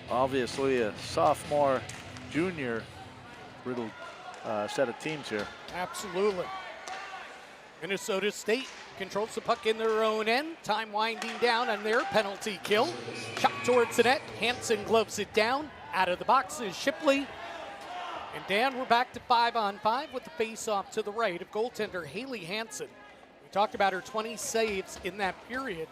obviously a sophomore, junior riddled set of teams here. Absolutely. Minnesota State controls the puck in their own end. Time winding down on their penalty kill. Shot towards the net. Hansen gloves it down. Out of the box is Shipley. And Dan, we're back to 5-on-5 with the face-off to the right of goaltender Haley Hansen. We talked about her 20 saves in that period.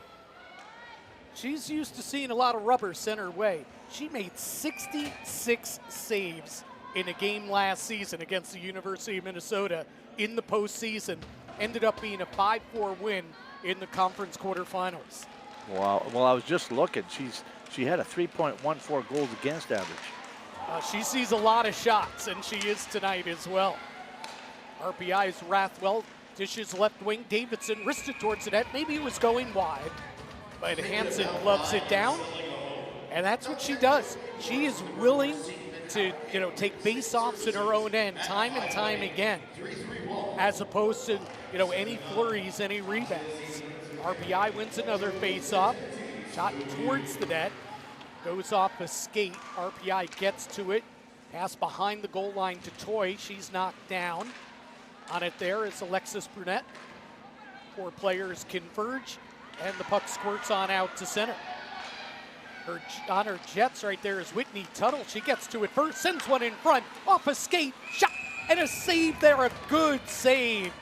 She's used to seeing a lot of rubber sent her way. She made 66 saves in a game last season against the University of Minnesota in the postseason. Ended up being a 5-4 win in the conference quarterfinals. Wow. Well, I was just looking. She had a 3.14 goals against average. She sees a lot of shots, and she is tonight as well. RPI's Rathwell dishes left wing. Davidson wristed towards the net. Maybe it was going wide, but Hansen gloves it down, and that's what she does. She is willing to, take face-offs in her own end time and time again, as opposed to, any flurries, any rebounds. RPI wins another face-off. Shot towards the net. Goes off a skate. RPI gets to it. Pass behind the goal line to Toy. She's knocked down. On it there is Alexis Brunette. 4 players converge, and the puck squirts on out to center. On her jets right there is Whitney Tuttle. She gets to it first, sends one in front, off a skate, shot, and a save there, a good save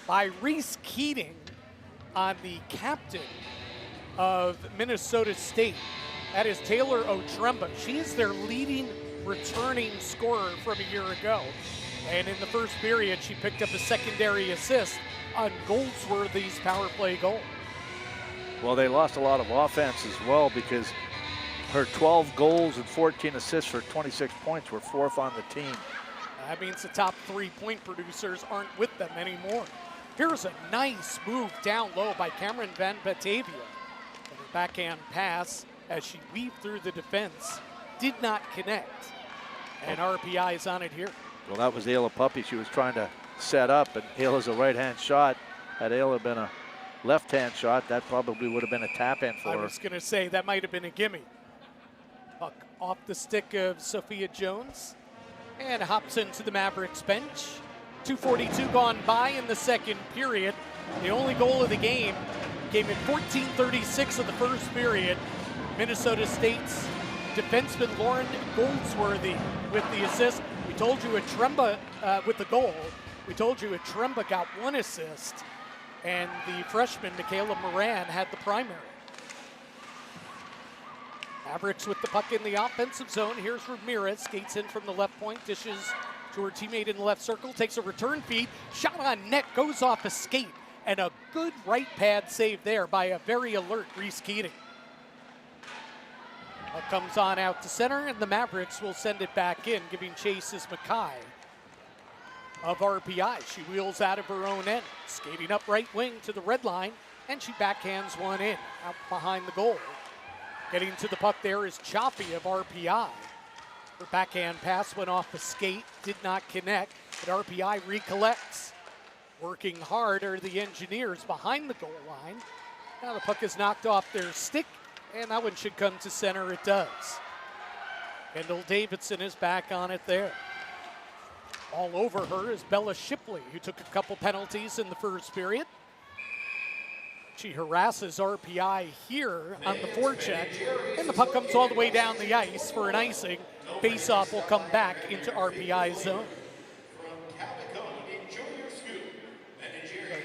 by Reese Keating on the captain of Minnesota State. That is Taylor Otremba. She is their leading returning scorer from a year ago. And in the first period, she picked up a secondary assist on Goldsworthy's power play goal. Well, they lost a lot of offense as well because her 12 goals and 14 assists for 26 points were 4th on the team. That means the top 3-point producers aren't with them anymore. Here's a nice move down low by Cameron Van Batavia. And a backhand pass as she weaved through the defense. Did not connect. And RPI is on it here. Well, that was Ayla Puppy. She was trying to set up, and Ayla's a right-hand shot. Had Ayla been a left-hand shot, that probably would have been a tap-in for her. I was going to say, that might have been a gimme. Puck off the stick of Sophia Jones and hops into the Mavericks bench. 2:42 gone by in the second period. The only goal of the game came in 14:36 of the first period. Minnesota State's defenseman Lauren Goldsworthy with the assist. We told you Otremba with the goal. We told you Otremba got 1 assist, and the freshman Michaela Moran had the primary. Mavericks with the puck in the offensive zone. Here's Ramirez, skates in from the left point, dishes to her teammate in the left circle, takes a return feed, shot on net, goes off a skate, and a good right pad save there by a very alert Reese Keating. Puck comes on out to center, and the Mavericks will send it back in, giving chase is Mackay of RPI. She wheels out of her own end, skating up right wing to the red line, and she backhands one in, out behind the goal. Getting to the puck there is Choppy of RPI. Her backhand pass went off the skate, did not connect, but RPI recollects. Working hard are the Engineers behind the goal line. Now the puck is knocked off their stick, and that one should come to center. It does. Kendall Davidson is back on it there. All over her is Bella Shipley, who took a couple penalties in the first period. She harasses RPI here on the forecheck, and the puck comes all the way down the ice for an icing. Face-off will come back into RPI's zone.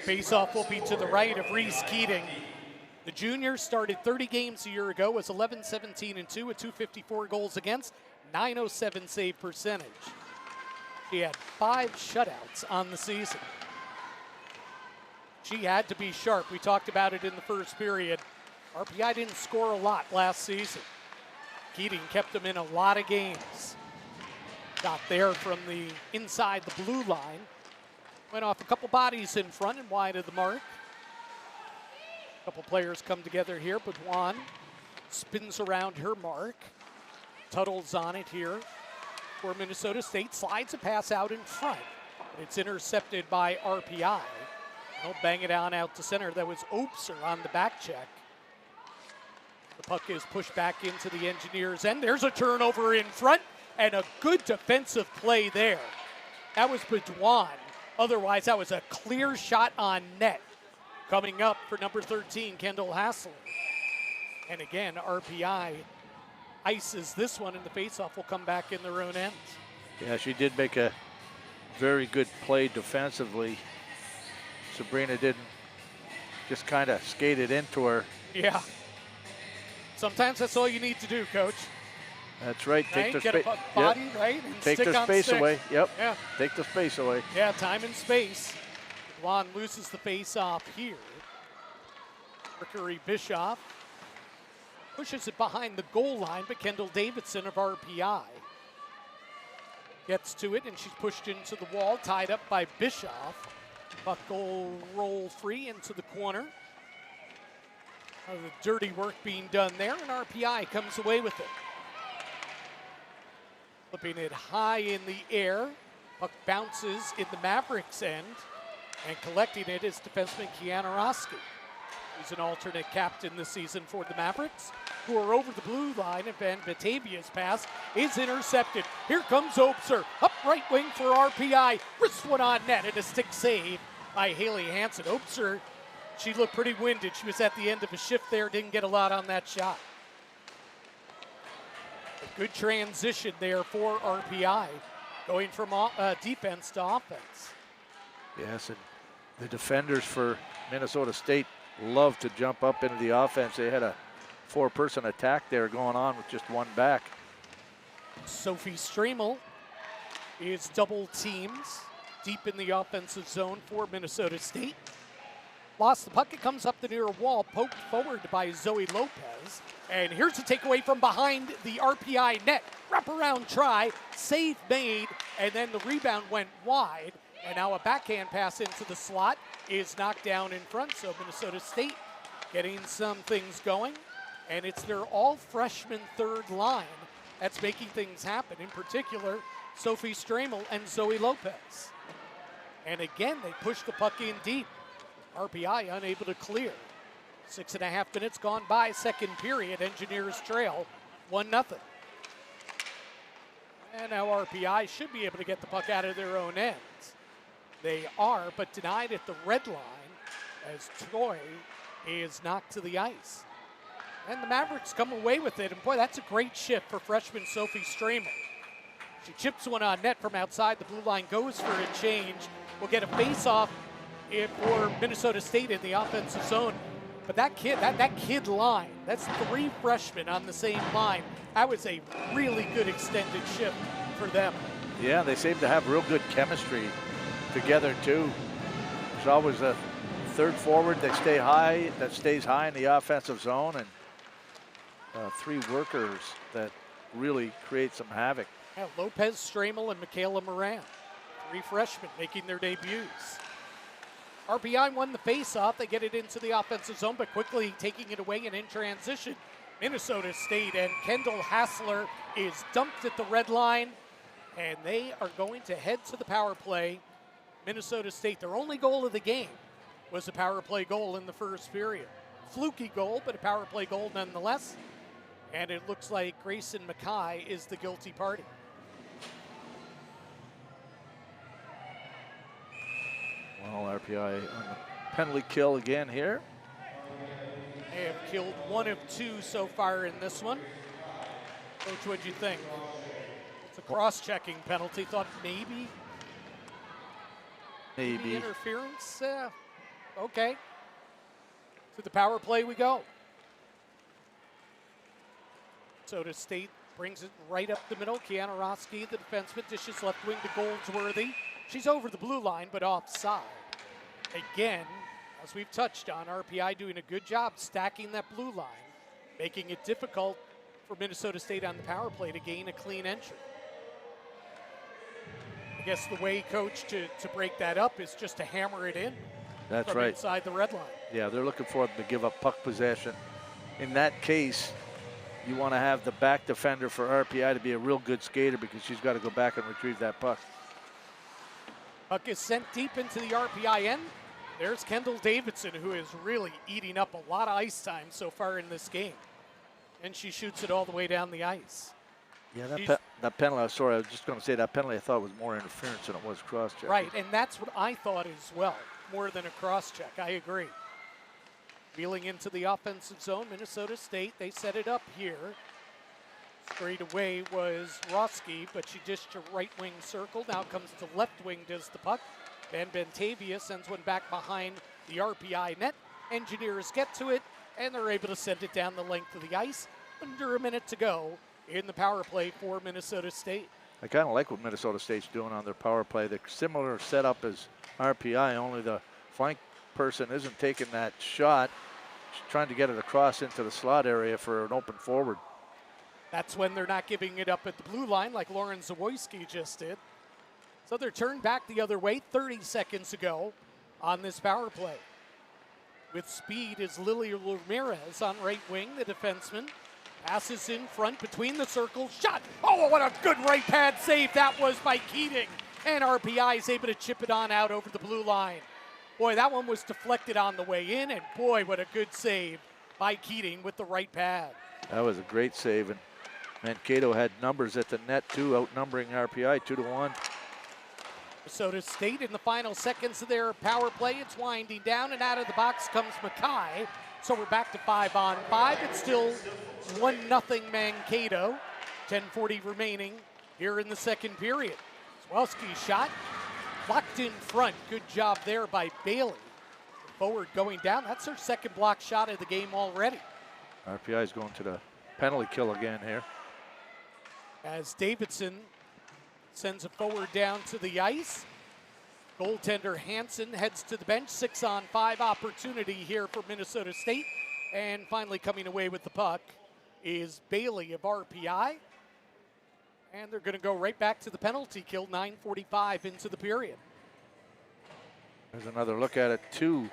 Face-off will be to the right of Reese Keating. The junior started 30 games a year ago, was 11-17-2 with 254 goals against, 907 save percentage. She had 5 shutouts on the season. She had to be sharp. We talked about it in the first period. RPI didn't score a lot last season. Keating kept them in a lot of games. Got there from the inside the blue line. Went off a couple bodies in front and wide of the mark. A couple players come together here, but Juan spins around her mark. Tuttle's on it here for Minnesota State. Slides a pass out in front. But it's intercepted by RPI. They'll bang it on out to center. That was Opser on the back check. The puck is pushed back into the Engineers' end. There's a turnover in front and a good defensive play there. That was Baudouin. Otherwise, that was a clear shot on net. Coming up for number 13, Kendall Hassler. And again, RPI ices this one, and the faceoff will come back in their own end. Yeah, she did make a very good play defensively. Sabrina didn't just kind of skate it into her. Yeah. Sometimes that's all you need to do, Coach. That's right. Take Right? their Get a space. body, right? And Take stick their on space stick. away. Yep. Yeah. Take the space away. Yeah, time and space. Juan loses the face off here. Rickery Bischoff pushes it behind the goal line, but Kendall Davidson of RPI gets to it, and she's pushed into the wall, tied up by Bischoff. Puck will roll free into the corner. The dirty work being done there, and RPI comes away with it. Flipping it high in the air. Puck bounces in the Mavericks' end, and collecting it is defenseman Kiana Roski, who's an alternate captain this season for the Mavericks, who are over the blue line, and Van Batavia's pass is intercepted. Here comes Obser, up right wing for RPI. Wrist one on net, and a stick save by Haley Hansen. Obser, she looked pretty winded. She was at the end of a shift there, didn't get a lot on that shot. A good transition there for RPI, going from defense to offense. Yes, and the defenders for Minnesota State love to jump up into the offense. They had a 4-person attack there going on with just one back. Sophie Stremel is double teams deep in the offensive zone for Minnesota State. Lost the puck, it comes up the near wall, poked forward by Zoe Lopez. And here's a takeaway from behind the RPI net. Wraparound try, save made, and then the rebound went wide. And now a backhand pass into the slot is knocked down in front. So Minnesota State getting some things going. And it's their all-freshman third line that's making things happen. In particular, Sophie Stremel and Zoe Lopez. And again, they push the puck in deep. RPI unable to clear. 6.5 minutes gone by, second period. Engineers trail 1-0. And now RPI should be able to get the puck out of their own ends. They are, but denied at the red line as Troy is knocked to the ice. And the Mavericks come away with it. And boy, that's a great shift for freshman Sophie Stremel. She chips one on net from outside the blue line, goes for a change. We'll get a face-off for Minnesota State in the offensive zone. But that kid line, that's 3 freshmen on the same line. That was a really good extended shift for them. Yeah, they seem to have real good chemistry together too. There's always a third forward that stays high in the offensive zone, and 3 workers that really create some havoc. Yeah, Lopez, Stremel, and Michaela Moran, 3 freshmen making their debuts. RPI won the face-off. They get it into the offensive zone, but quickly taking it away and in transition. Minnesota State and Kendall Hassler is dumped at the red line, and they are going to head to the power play. Minnesota State, their only goal of the game was a power play goal in the first period. Fluky goal, but a power play goal nonetheless. And it looks like Grayson Mackay is the guilty party. Well, RPI on the penalty kill again here. They have killed 1 of 2 so far in this one. Coach, what'd you think? It's a cross-checking penalty. Thought maybe interference. Okay. To the power play we go. Minnesota State brings it right up the middle. Kiana Roski, the defenseman, dishes left wing to Goldsworthy. She's over the blue line, but offside. Again, as we've touched on, RPI doing a good job stacking that blue line, making it difficult for Minnesota State on the power play to gain a clean entry. I guess the way, Coach, to break that up is just to hammer it in. That's from right. Inside the red line. Yeah, they're looking for them to give up puck possession. In that case, you want to have the back defender for RPI to be a real good skater, because she's got to go back and retrieve that puck. Puck is sent deep into the RPI end. There's Kendall Davidson, who is really eating up a lot of ice time so far in this game. And she shoots it all the way down the ice. Yeah, that penalty, sorry, I was just going to say that penalty I thought was more interference than it was cross-check. Right, and that's what I thought as well, more than a cross-check. I agree. Wheeling into the offensive zone, Minnesota State, they set it up here. Straight away was Roski, but she dished to right wing circle. Now comes to left wing, does the puck. Van Bentavia sends one back behind the RPI net. Engineers get to it, and they're able to send it down the length of the ice. Under a minute to go in the power play for Minnesota State. I kind of like what Minnesota State's doing on their power play. They're similar setup as RPI, only the flank person isn't taking that shot. She's trying to get it across into the slot area for an open forward. That's when they're not giving it up at the blue line like Lauren Zawoyski just did. So they're turned back the other way 30 seconds ago on this power play. With speed is Lily Ramirez on right wing, the defenseman. Passes in front between the circles. Shot! Oh, what a good right pad save that was by Keating. And RPI is able to chip it on out over the blue line. Boy, that one was deflected on the way in, and boy, what a good save by Keating with the right pad. That was a great save, and Mankato had numbers at the net too, outnumbering RPI 2-1. Minnesota State in the final seconds of their power play. It's winding down, and out of the box comes Mackay. So we're back to 5-on-5. It's still 1-0 Mankato. 10:40 remaining here in the second period. Swelski's shot blocked in front. Good job there by Bailey. Forward going down. That's her second block shot of the game already. RPI is going to the penalty kill again here. As Davidson sends a forward down to the ice. Goaltender Hansen heads to the bench. 6-on-5 opportunity here for Minnesota State. And finally coming away with the puck is Bailey of RPI. And they're going to go right back to the penalty kill, 9:45 into the period. There's another look at it. 2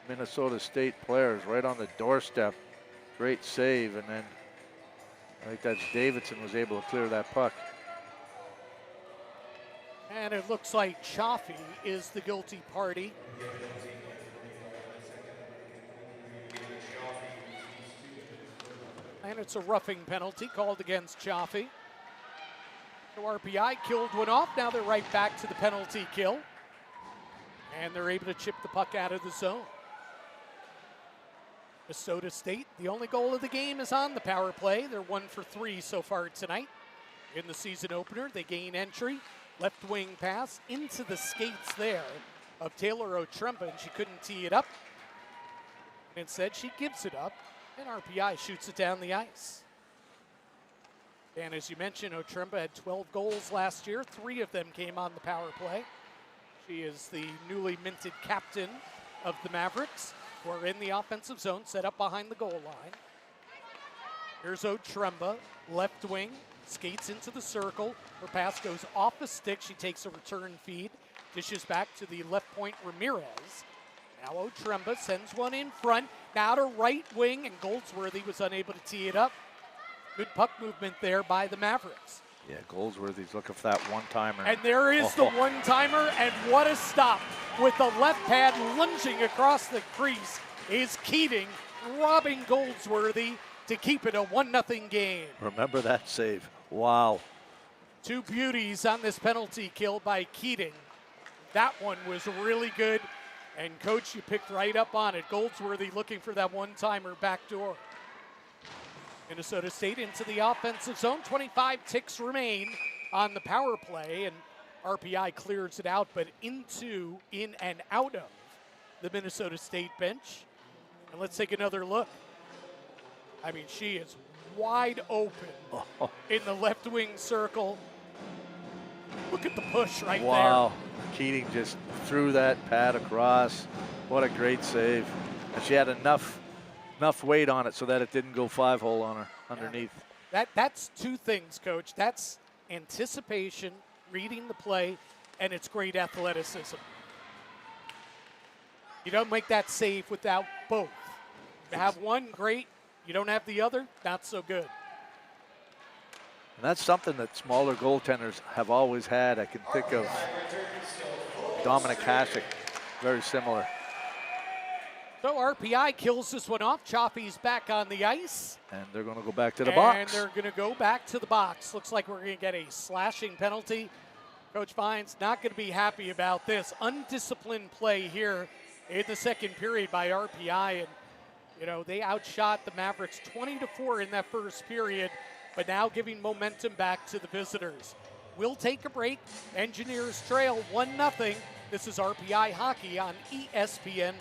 Minnesota State players right on the doorstep. Great save, and then I think that's Davidson was able to clear that puck. And it looks like Chaffee is the guilty party. And it's a roughing penalty called against Chaffee. So RPI killed one off. Now they're right back to the penalty kill. And they're able to chip the puck out of the zone. Minnesota State, the only goal of the game is on the power play. They're 1 for 3 so far tonight. In the season opener, they gain entry. Left wing pass into the skates there of Taylor Otremba, and she couldn't tee it up. Instead, she gives it up, and RPI shoots it down the ice. And as you mentioned, Otremba had 12 goals last year. 3 of them came on the power play. She is the newly minted captain of the Mavericks, who are in the offensive zone, set up behind the goal line. Here's Otremba, left wing, skates into the circle. Her pass goes off the stick. She takes a return feed, dishes back to the left point Ramirez. Now Otremba sends one in front, now to right wing, and Goldsworthy was unable to tee it up. Good puck movement there by the Mavericks. Yeah, Goldsworthy's looking for that one-timer. And there is the one-timer, and what a stop. With the left pad lunging across the crease is Keating, robbing Goldsworthy to keep it a 1-0 game. Remember that save. Wow. 2 beauties on this penalty kill by Keating. That one was really good. And Coach, you picked right up on it. Goldsworthy looking for that one-timer back door. Minnesota State into the offensive zone. 25 ticks remain on the power play, and RPI clears it out, but in and out of the Minnesota State bench. And let's take another look. I mean, she is wide open in the left wing circle. Look at the push right there. Wow. Keating just threw that pad across. What a great save. And she had enough weight on it so that it didn't go 5-hole on her underneath. That's 2 things, Coach. That's anticipation, reading the play, and it's great athleticism. You don't make that save without both. You have one, great. You don't have the other, not so good. And that's something that smaller goaltenders have always had. I can think of Dominic Hasek, very similar. So RPI kills this one off. Chaffee's back on the ice. And they're going to go back to the box. And they're going to go back to the box. Looks like we're going to get a slashing penalty. Coach Fine's not going to be happy about this. Undisciplined play here in the second period by RPI. And, you know, they outshot the Mavericks 20-4 in that first period, but now giving momentum back to the visitors. We'll take a break. Engineers trail 1-0. This is RPI Hockey on ESPN+.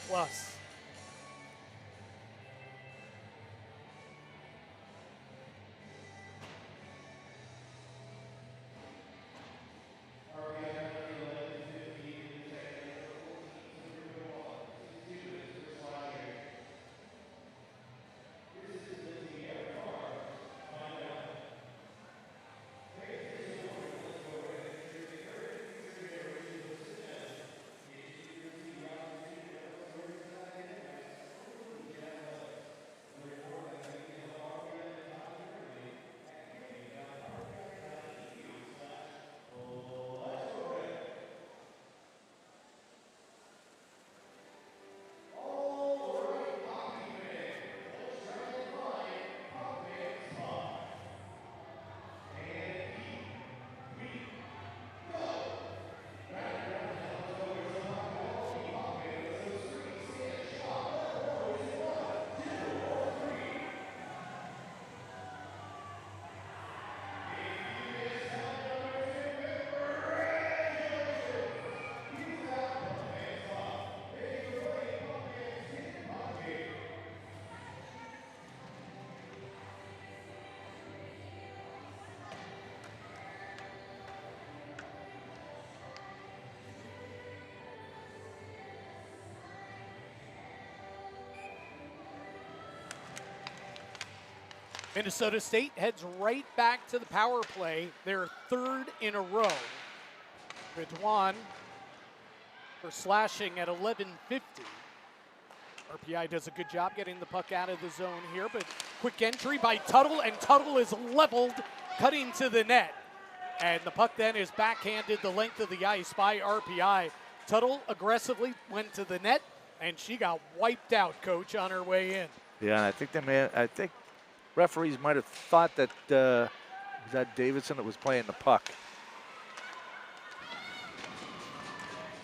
Minnesota State heads right back to the power play, their third in a row. Bedouin for slashing at 11:50. RPI does a good job getting the puck out of the zone here, but quick entry by Tuttle, and Tuttle is leveled, cutting to the net. And the puck then is backhanded the length of the ice by RPI. Tuttle aggressively went to the net, and she got wiped out, Coach, on her way in. Yeah, and I think referees might have thought that was that Davidson that was playing the puck.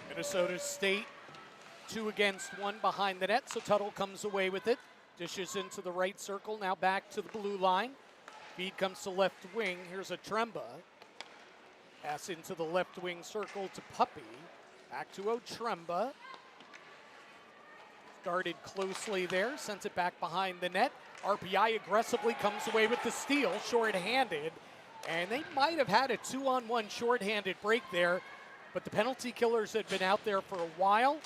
Minnesota State 2 against 1 behind the net, so Tuttle comes away with it. Dishes into the right circle, now back to the blue line. Feed comes to left wing. Here's a Tremba. Pass into the left wing circle to Puppy. Back to Otremba. Started closely there, sends it back behind the net. RPI aggressively comes away with the steal, short-handed. And they might have had a 2-on-1 short-handed break there, but the penalty killers had been out there for a while.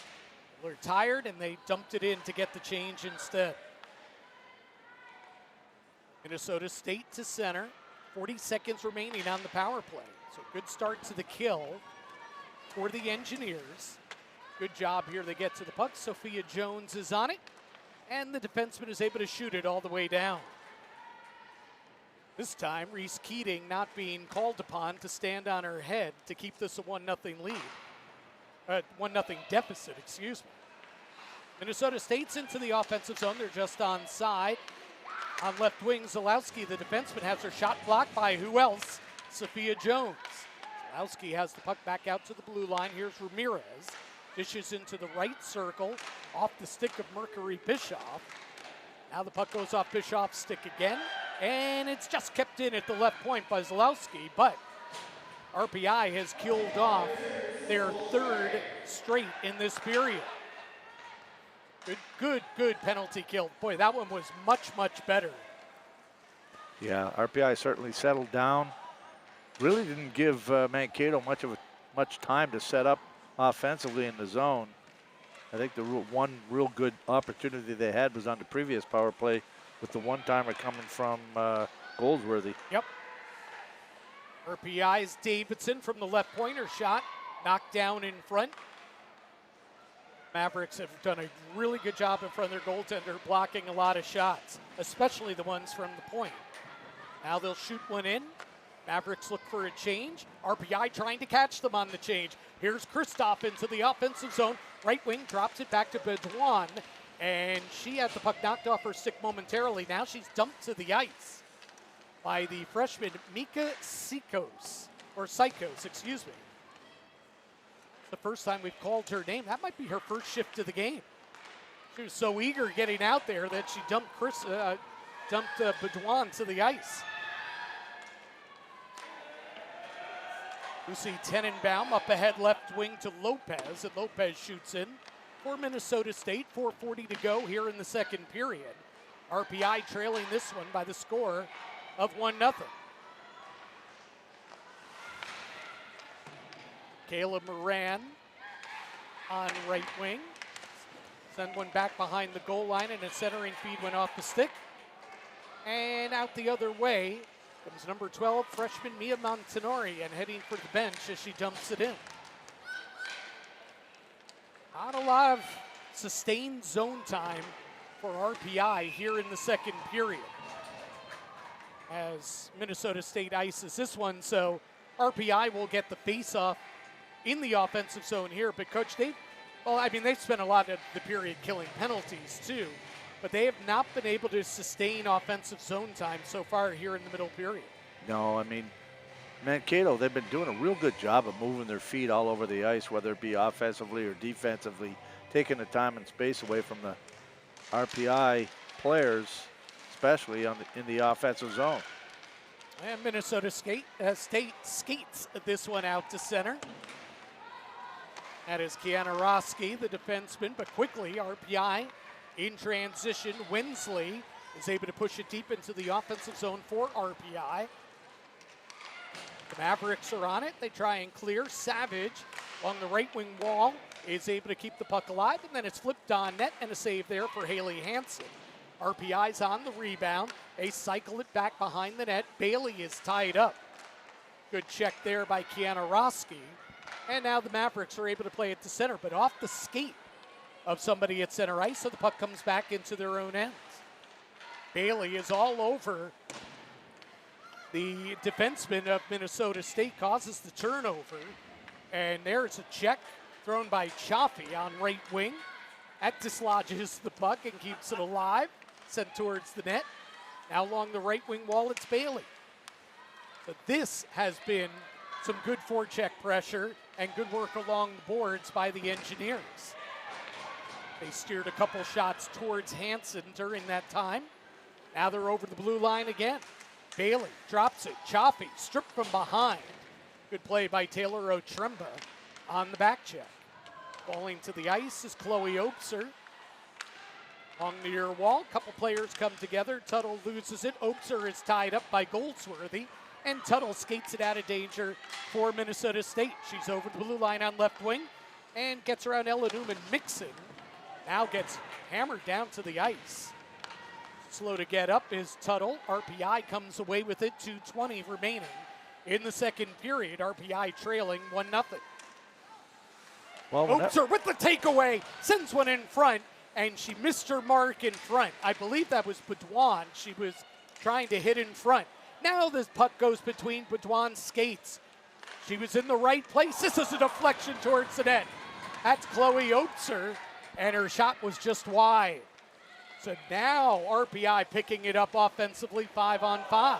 They're tired, and they dumped it in to get the change instead. Minnesota State to center. 40 seconds remaining on the power play. So good start to the kill for the Engineers. Good job here. They get to the puck. Sophia Jones is on it, and the defenseman is able to shoot it all the way down. This time, Reese Keating not being called upon to stand on her head to keep this a 1-0 lead. 1-0 deficit, excuse me. Minnesota State's into the offensive zone. They're just onside. On left wing, Zalowski, the defenseman, has her shot blocked by who else? Sophia Jones. Zalowski has the puck back out to the blue line. Here's Ramirez. Dishes into the right circle, off the stick of Mercury Bischoff. Now the puck goes off Bischoff's stick again, and it's just kept in at the left point by Zalowski, but RPI has killed off their third straight in this period. Good penalty kill. Boy, that one was much, much better. Yeah, RPI certainly settled down. Really didn't give Mankato much time to set up offensively in the zone. I think the one real good opportunity they had was on the previous power play with the one-timer coming from Goldsworthy. Yep. RPI's Davidson from the left pointer shot, knocked down in front. Mavericks have done a really good job in front of their goaltender, blocking a lot of shots, especially the ones from the point. Now they'll shoot one in. Mavericks look for a change. RPI trying to catch them on the change. Here's Kristoff into the offensive zone. Right wing drops it back to Bedouin, and she had the puck knocked off her stick momentarily. Now she's dumped to the ice by the freshman Mika Sikos, excuse me. The first time we've called her name. That might be her first shift of the game. She was so eager getting out there that she dumped Bedouin to the ice. Lucy Tenenbaum up ahead left wing to Lopez, and Lopez shoots in for Minnesota State. 4:40 to go here in the second period. RPI trailing this one by the score of 1-0. Kayla Moran on right wing. Send one back behind the goal line, and a centering feed went off the stick. And out the other way comes number 12, freshman Mia Montanori, and heading for the bench as she dumps it in. Not a lot of sustained zone time for RPI here in the second period, as Minnesota State ices this one, so RPI will get the face-off in the offensive zone here. But Coach, they've spent a lot of the period killing penalties too, but they have not been able to sustain offensive zone time so far here in the middle period. No, I mean, Mankato, they've been doing a real good job of moving their feet all over the ice, whether it be offensively or defensively, taking the time and space away from the RPI players, especially in the offensive zone. And Minnesota State skates this one out to center. That is Kiana Roski, the defenseman, but quickly RPI in transition. Winsley is able to push it deep into the offensive zone for RPI. The Mavericks are on it. They try and clear. Savage on the right wing wall is able to keep the puck alive, and then it's flipped on net, and a save there for Haley Hansen. RPI's on the rebound. They cycle it back behind the net. Bailey is tied up. Good check there by Kiana Roski. And now the Mavericks are able to play it to center, but off the skate of somebody at center ice, so the puck comes back into their own ends. Bailey is all over the defenseman of Minnesota State, causes the turnover. And there's a check thrown by Chaffee on right wing. That dislodges the puck and keeps it alive, sent towards the net. Now along the right wing wall, it's Bailey. So this has been some good forecheck pressure and good work along the boards by the Engineers. They steered a couple shots towards Hansen during that time. Now they're over the blue line again. Bailey drops it. Chaffee stripped from behind. Good play by Taylor Otremba on the back check. Falling to the ice is Chloe Opser. On the near wall, a couple players come together. Tuttle loses it. Opser is tied up by Goldsworthy. And Tuttle skates it out of danger for Minnesota State. She's over the blue line on left wing and gets around Ella Newman. Mixon now gets hammered down to the ice. Slow to get up is Tuttle. RPI comes away with it. 2:20 remaining in the second period. RPI trailing 1-0. Well, Opser with the takeaway, sends one in front, and she missed her mark in front. I believe that was Baudouin. She was trying to hit in front. Now this puck goes between Baudouin's skates. She was in the right place. This is a deflection towards the net. That's Chloe Opser, and her shot was just wide. So now RPI picking it up offensively, 5-on-5.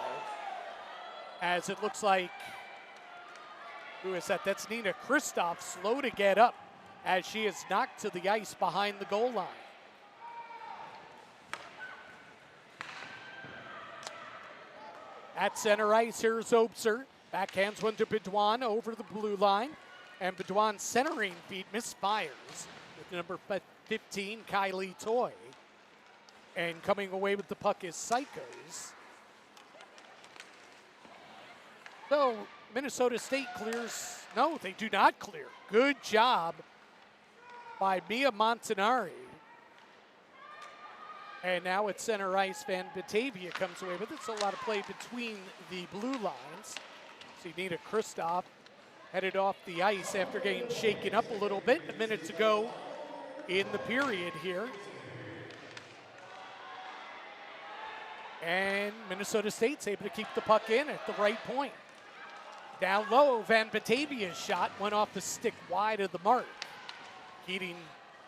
As it looks like, who is that? That's Nina Kristoff, slow to get up as she is knocked to the ice behind the goal line. At center ice, here's Opser. Backhands one to Baudouin over the blue line. And Baudouin's centering feed misfires with number 15, Kylie Toy. And coming away with the puck is Psychos. So Minnesota State clears. No, they do not clear. Good job by Mia Montanari. And now at center ice, Van Batavia comes away with it. So a lot of play between the blue lines. See Nina Kristoff headed off the ice after getting shaken up a little bit a minute to go in the period here. And Minnesota State's able to keep the puck in at the right point. Down low, Van Batavia's shot went off the stick wide of the mark. Keating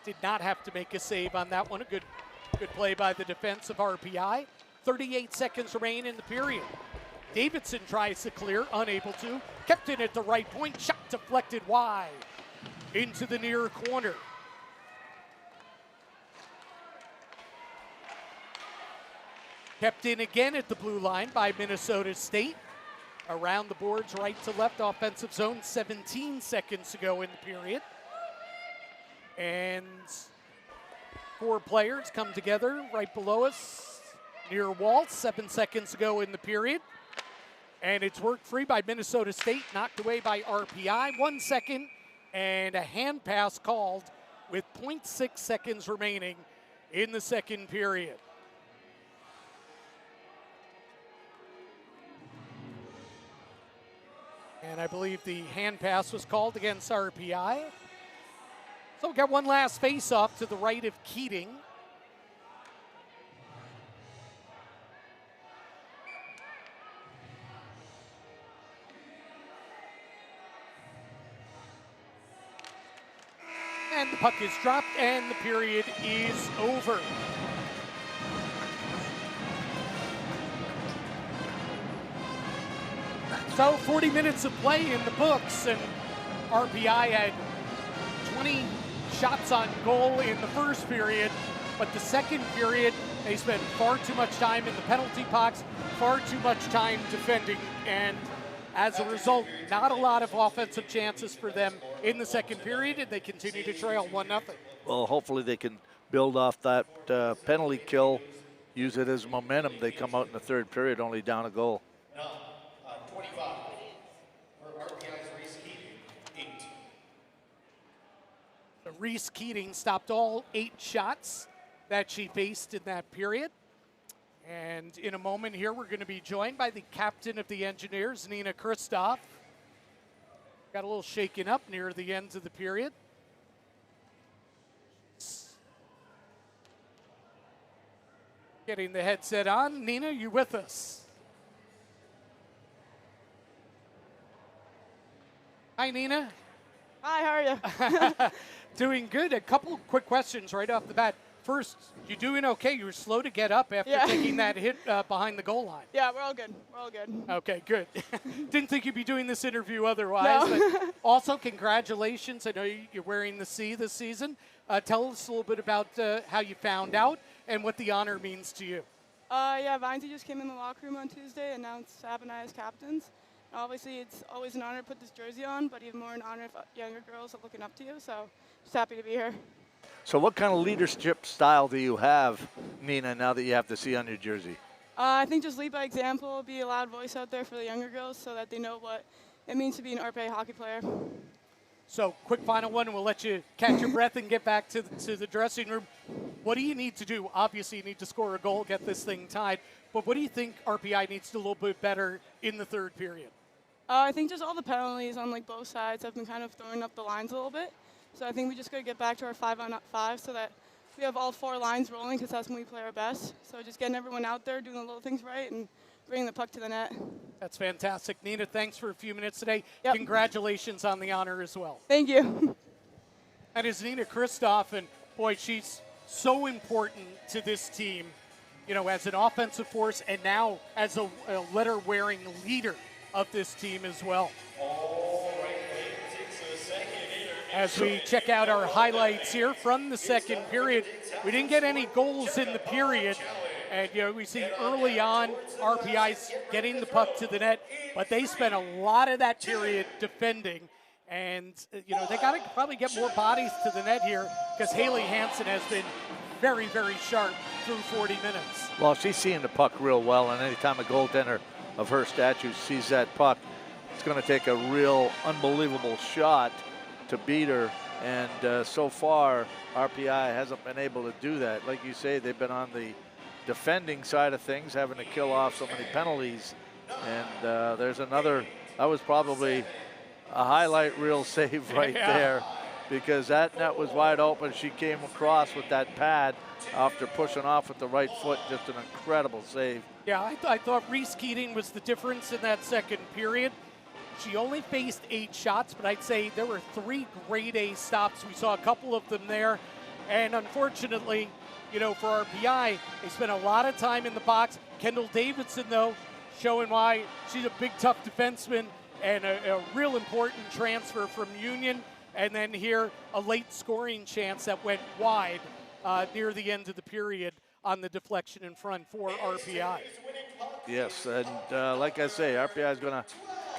did not have to make a save on that one. A good play by the defense of RPI. 38 seconds remain in the period. Davidson tries to clear, unable to. Kept it at the right point, shot deflected wide into the near corner. Kept in again at the blue line by Minnesota State. Around the boards, right to left, offensive zone, 17 seconds to go in the period. And 4 players come together right below us, near wall, 7 seconds to go in the period. And it's worked free by Minnesota State, knocked away by RPI. 1 second, and a hand pass called with 0.6 seconds remaining in the second period. And I believe the hand pass was called against RPI. So we've got one last face-off to the right of Keating. And the puck is dropped, and the period is over. So 40 minutes of play in the books, and RPI had 20 shots on goal in the first period, but the second period, they spent far too much time in the penalty box, far too much time defending, and as a result, not a lot of offensive chances for them in the second period, and they continue to trail 1-0. Well, hopefully they can build off that penalty kill, use it as momentum. They come out in the third period only down a goal. 25 for RPI's Reese Keating, 8. So Reese Keating stopped all 8 shots that she faced in that period. And in a moment here, we're going to be joined by the captain of the Engineers, Nina Kristoff. Got a little shaken up near the ends of the period. Getting the headset on. Nina, you with us? Hi, Nina. Hi, how are you? Doing good. A couple quick questions right off the bat. First, you doing okay? You were slow to get up after taking that hit behind the goal line. Yeah, we're all good. We're all good. Okay, good. Didn't think you'd be doing this interview otherwise. No. But also, congratulations. I know you're wearing the C this season. Tell us a little bit about how you found out and what the honor means to you. Yeah, Vinety just came in the locker room on Tuesday, announced Sab and I as captains. Obviously, it's always an honor to put this jersey on, but even more an honor if younger girls are looking up to you. So, just happy to be here. So what kind of leadership style do you have, Nina, now that you have the C on your jersey? I think just lead by example, be a loud voice out there for the younger girls so that they know what it means to be an RPI hockey player. So, quick final one, and we'll let you catch your breath and get back to the dressing room. What do you need to do? Obviously, you need to score a goal, get this thing tied. But what do you think RPI needs to do a little bit better in the third period? I think just all the penalties on both sides have been kind of throwing up the lines a little bit. So I think we just got to get back to our 5-on-5 so that we have all 4 lines rolling because that's when we play our best. So just getting everyone out there, doing the little things right, and bringing the puck to the net. That's fantastic. Nina, thanks for a few minutes today. Yep. Congratulations on the honor as well. Thank you. That is Nina Kristoff, and boy, she's so important to this team, you know, as an offensive force and now as a letter-wearing leader of this team as well. As we check out our highlights here from the second period, we didn't get any goals in the period. And, you know, we see early on RPI's getting the puck to the net, but they spent a lot of that period defending. And, you know, they got to probably get more bodies to the net here because Haley Hansen has been very, very sharp through 40 minutes. Well, she's seeing the puck real well, and anytime a goaltender of her stature sees that puck, it's going to take a real unbelievable shot to beat her, and so far RPI hasn't been able to do that. Like you say, they've been on the defending side of things, having to kill off so many penalties, and there's another, that was probably a highlight reel save right there, because that net was wide open. She came across with that pad after pushing off with the right foot. Just an incredible save. Yeah, I thought Reese Keating was the difference in that second period. She only faced 8 shots, but I'd say there were 3 grade A stops. We saw a couple of them there. And unfortunately, you know, for RPI, they spent a lot of time in the box. Kendall Davidson, though, showing why she's a big, tough defenseman and a real important transfer from Union. And then here, a late scoring chance that went wide near the end of the period on the deflection in front for RPI. Yes, and like I say, RPI is going to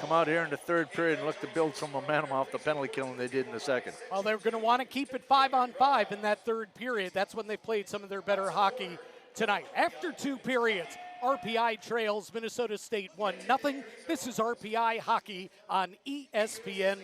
come out here in the third period and look to build some momentum off the penalty killing they did in the second. Well, they're going to want to keep it 5-on-5 in that third period. That's when they played some of their better hockey tonight. After 2 periods, RPI trails Minnesota State 1-0. This is RPI Hockey on ESPN+.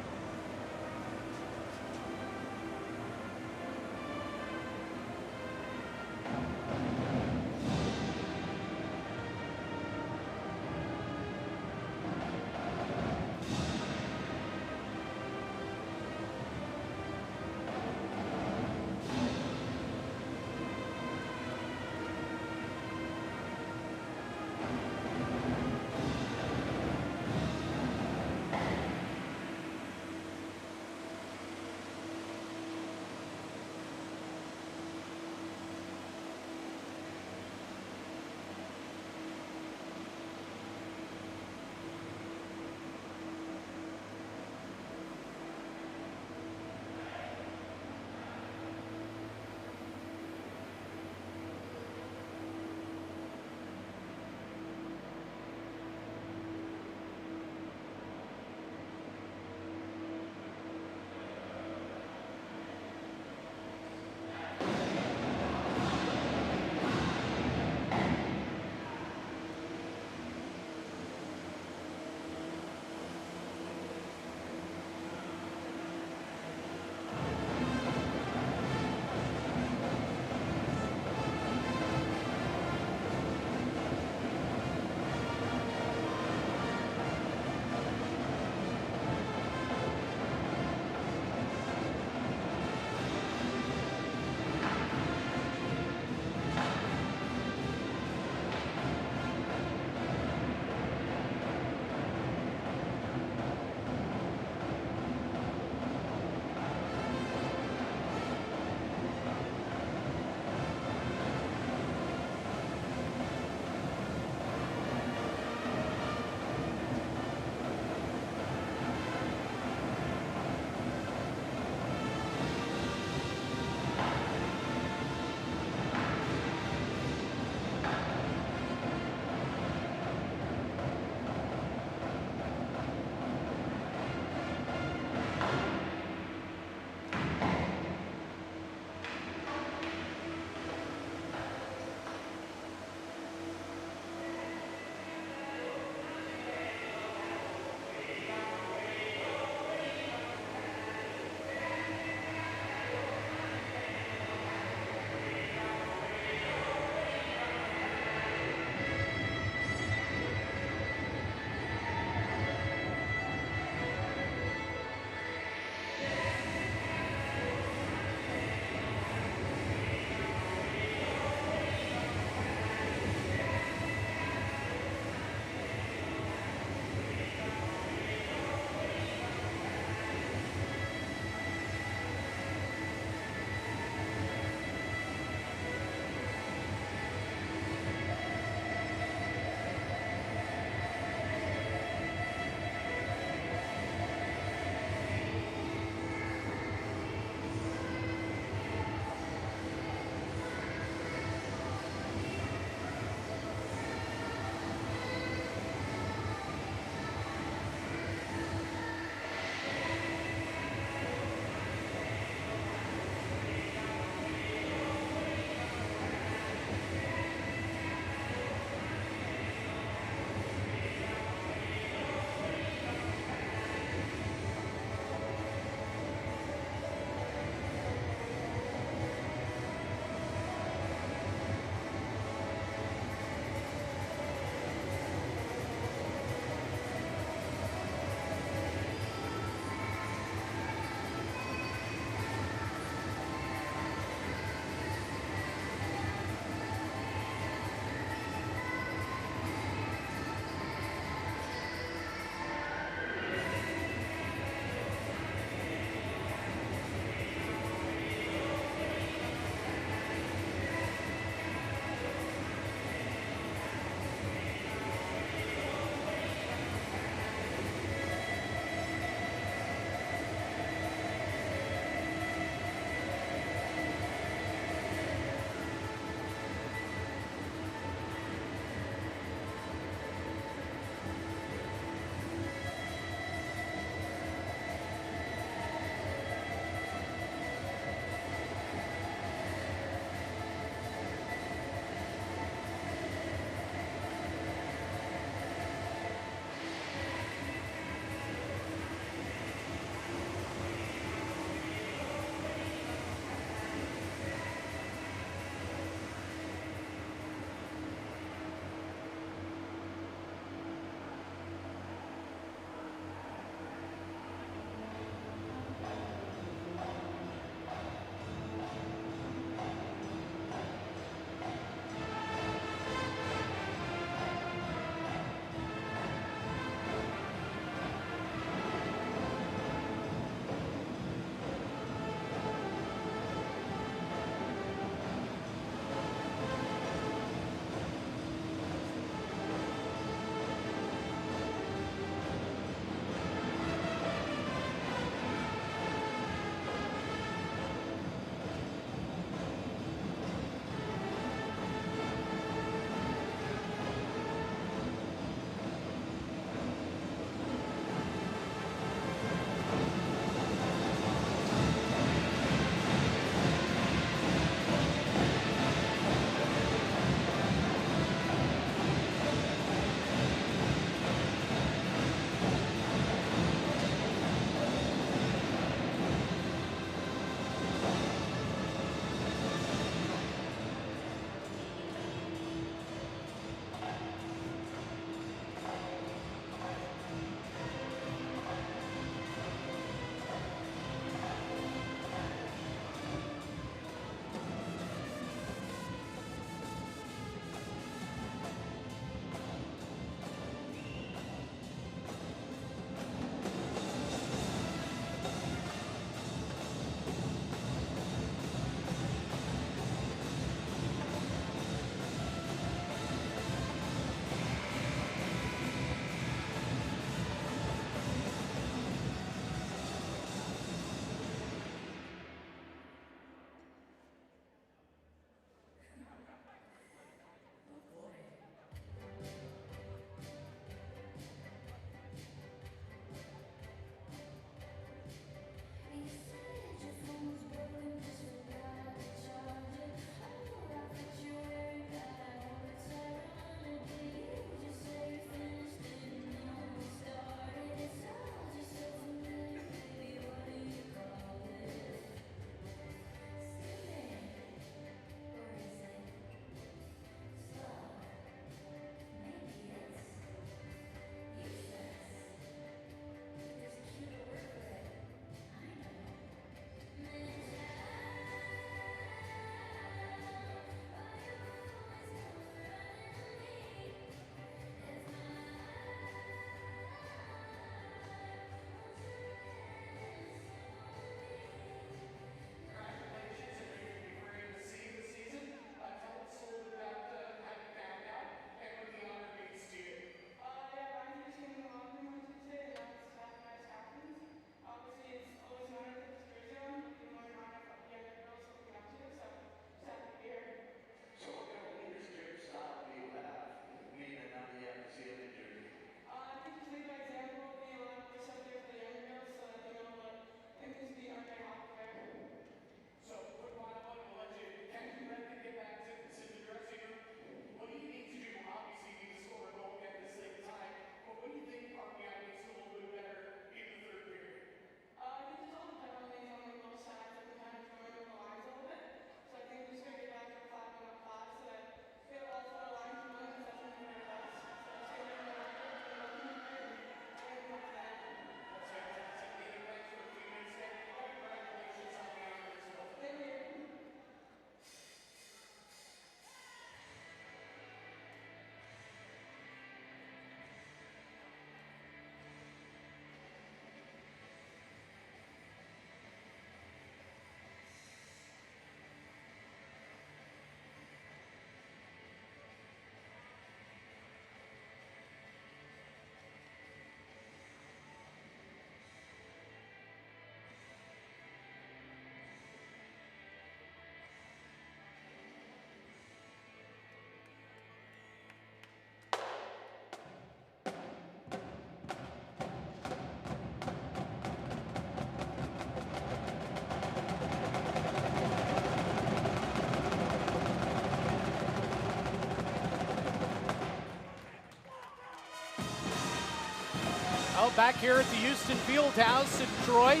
back here at the Houston Fieldhouse in Troy.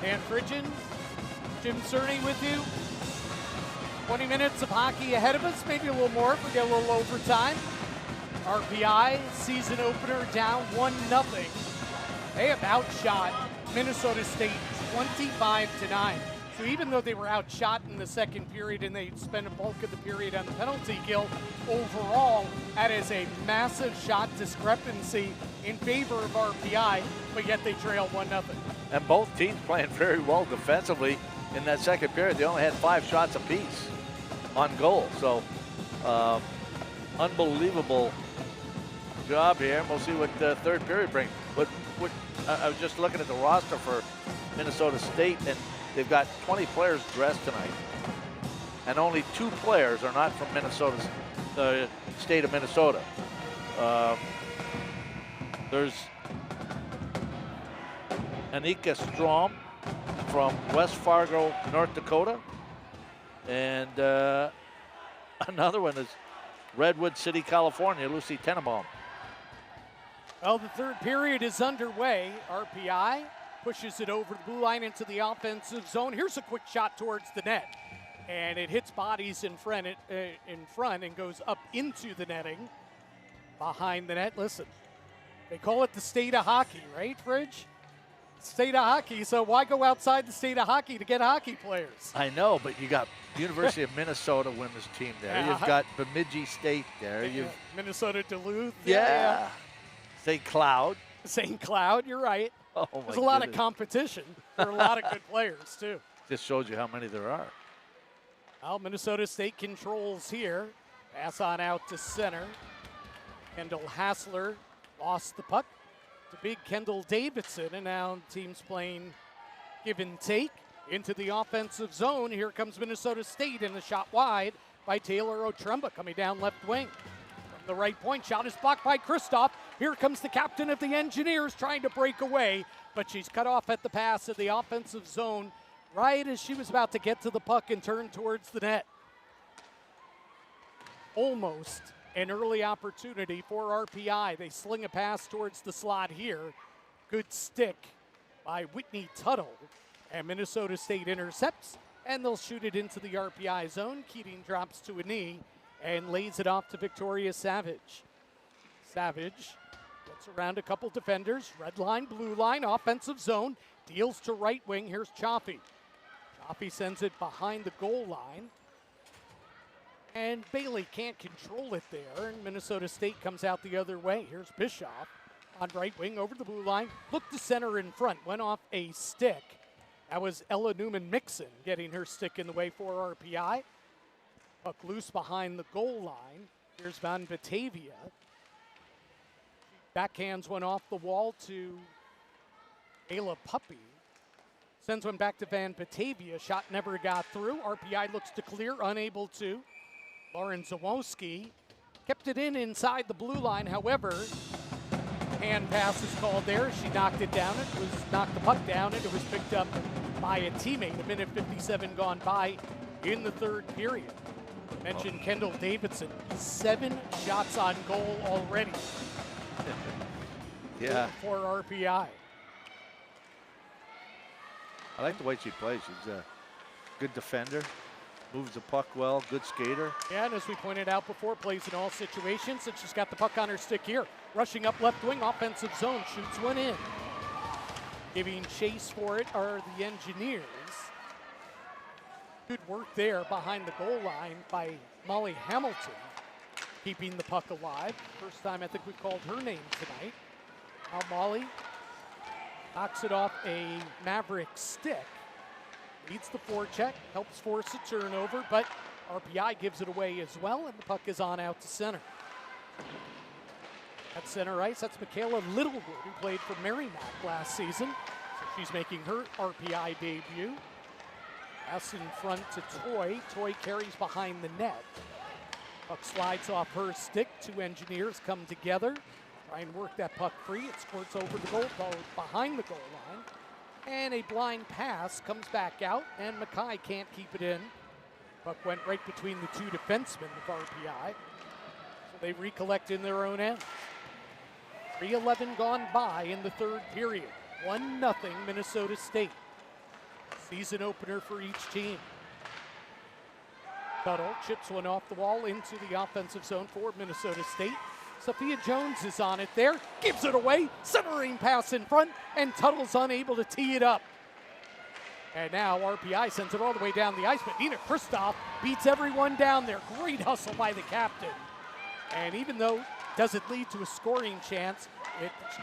Dan Fridgen, Jim Cerny with you. 20 minutes of hockey ahead of us, maybe a little more if we get a little overtime. RPI season opener down 1-0. They have outshot Minnesota State 25-9. So even though they were outshot in the second period and they spent a bulk of the period on the penalty kill, overall, that is a massive shot discrepancy in favor of RPI, but yet they trail 1-0. And both teams playing very well defensively in that second period. They only had 5 shots apiece on goal. So unbelievable job here. We'll see what the third period brings. But I was just looking at the roster for Minnesota State, and they've got 20 players dressed tonight, and only 2 players are not from the state of Minnesota. There's Anika Strom from West Fargo, North Dakota, and another one is Redwood City, California, Lucy Tenenbaum. Well, the third period is underway. RPI pushes it over the blue line into the offensive zone. Here's a quick shot towards the net, and it hits bodies in front and goes up into the netting behind the net. Listen, they call it the state of hockey, right, Fridge? State of hockey, so why go outside the state of hockey to get hockey players? I know, but you got University of Minnesota women's team there. Yeah. You've got Bemidji State there. You've Minnesota Duluth. yeah. St. Cloud. St. Cloud, you're right. Oh, There's a lot of competition for a lot of good players, too. Just shows you how many there are. Well, Minnesota State controls here. Pass on out to center. Kendall Hassler lost the puck to big Kendall Davidson, and now teams playing give and take into the offensive zone. Here comes Minnesota State, and a shot wide by Taylor Otremba coming down left wing. From the right point, shot is blocked by Kristoff. Here comes the captain of the Engineers trying to break away, but she's cut off at the pass of the offensive zone right as she was about to get to the puck and turn towards the net. Almost an early opportunity for RPI. They sling a pass towards the slot here. Good stick by Whitney Tuttle. And Minnesota State intercepts, and they'll shoot it into the RPI zone. Keating drops to a knee and lays it off to Victoria Savage. Savage gets around a couple defenders. Red line, blue line, offensive zone. Deals to right wing. Here's Chaffee. Chaffee sends it behind the goal line. And Bailey can't control it there, and Minnesota State comes out the other way. Here's Bischoff on right wing over the blue line. Looked to center in front, went off a stick. That was Ella Newman-Mixon getting her stick in the way for RPI. Puck loose behind the goal line. Here's Van Batavia. Backhands one off the wall to Ayla Puppy. Sends one back to Van Batavia. Shot never got through. RPI looks to clear, unable to. Lauren Zawoski kept it inside the blue line. However, hand pass is called there. She knocked it down. It was knocked the puck down, and it was picked up by a teammate. A minute 57 gone by in the third period. Mentioned Kendall Davidson, 7 shots on goal already. Yeah. For RPI. I like the way she plays. She's a good defender. Moves the puck well, good skater. Yeah, and as we pointed out before, plays in all situations, and she's got the puck on her stick here. Rushing up left wing, offensive zone, shoots one in. Giving chase for it are the Engineers. Good work there behind the goal line by Molly Hamilton, keeping the puck alive. First time I think we called her name tonight. Now Molly knocks it off a Maverick stick. Leads the forecheck, helps force a turnover, but RPI gives it away as well, and the puck is on out to center. At center ice, that's Michaela Littlewood, who played for Merrimack last season. So she's making her RPI debut. Pass in front to Toy. Toy carries behind the net. Puck slides off her stick. 2 Engineers come together. Try and work that puck free. It squirts over the goal, behind the goal line. And a blind pass comes back out, and Mackay can't keep it in. Puck went right between the 2 defensemen of RPI. So they recollect in their own end. 3:11 gone by in the third period. 1-0 Minnesota State. Season opener for each team. Tuttle chips one off the wall into the offensive zone for Minnesota State. Sophia Jones is on it there, gives it away, centering pass in front, and Tuttle's unable to tee it up. And now RPI sends it all the way down the ice, but Nina Kristoff beats everyone down there. Great hustle by the captain. And even though it doesn't lead to a scoring chance,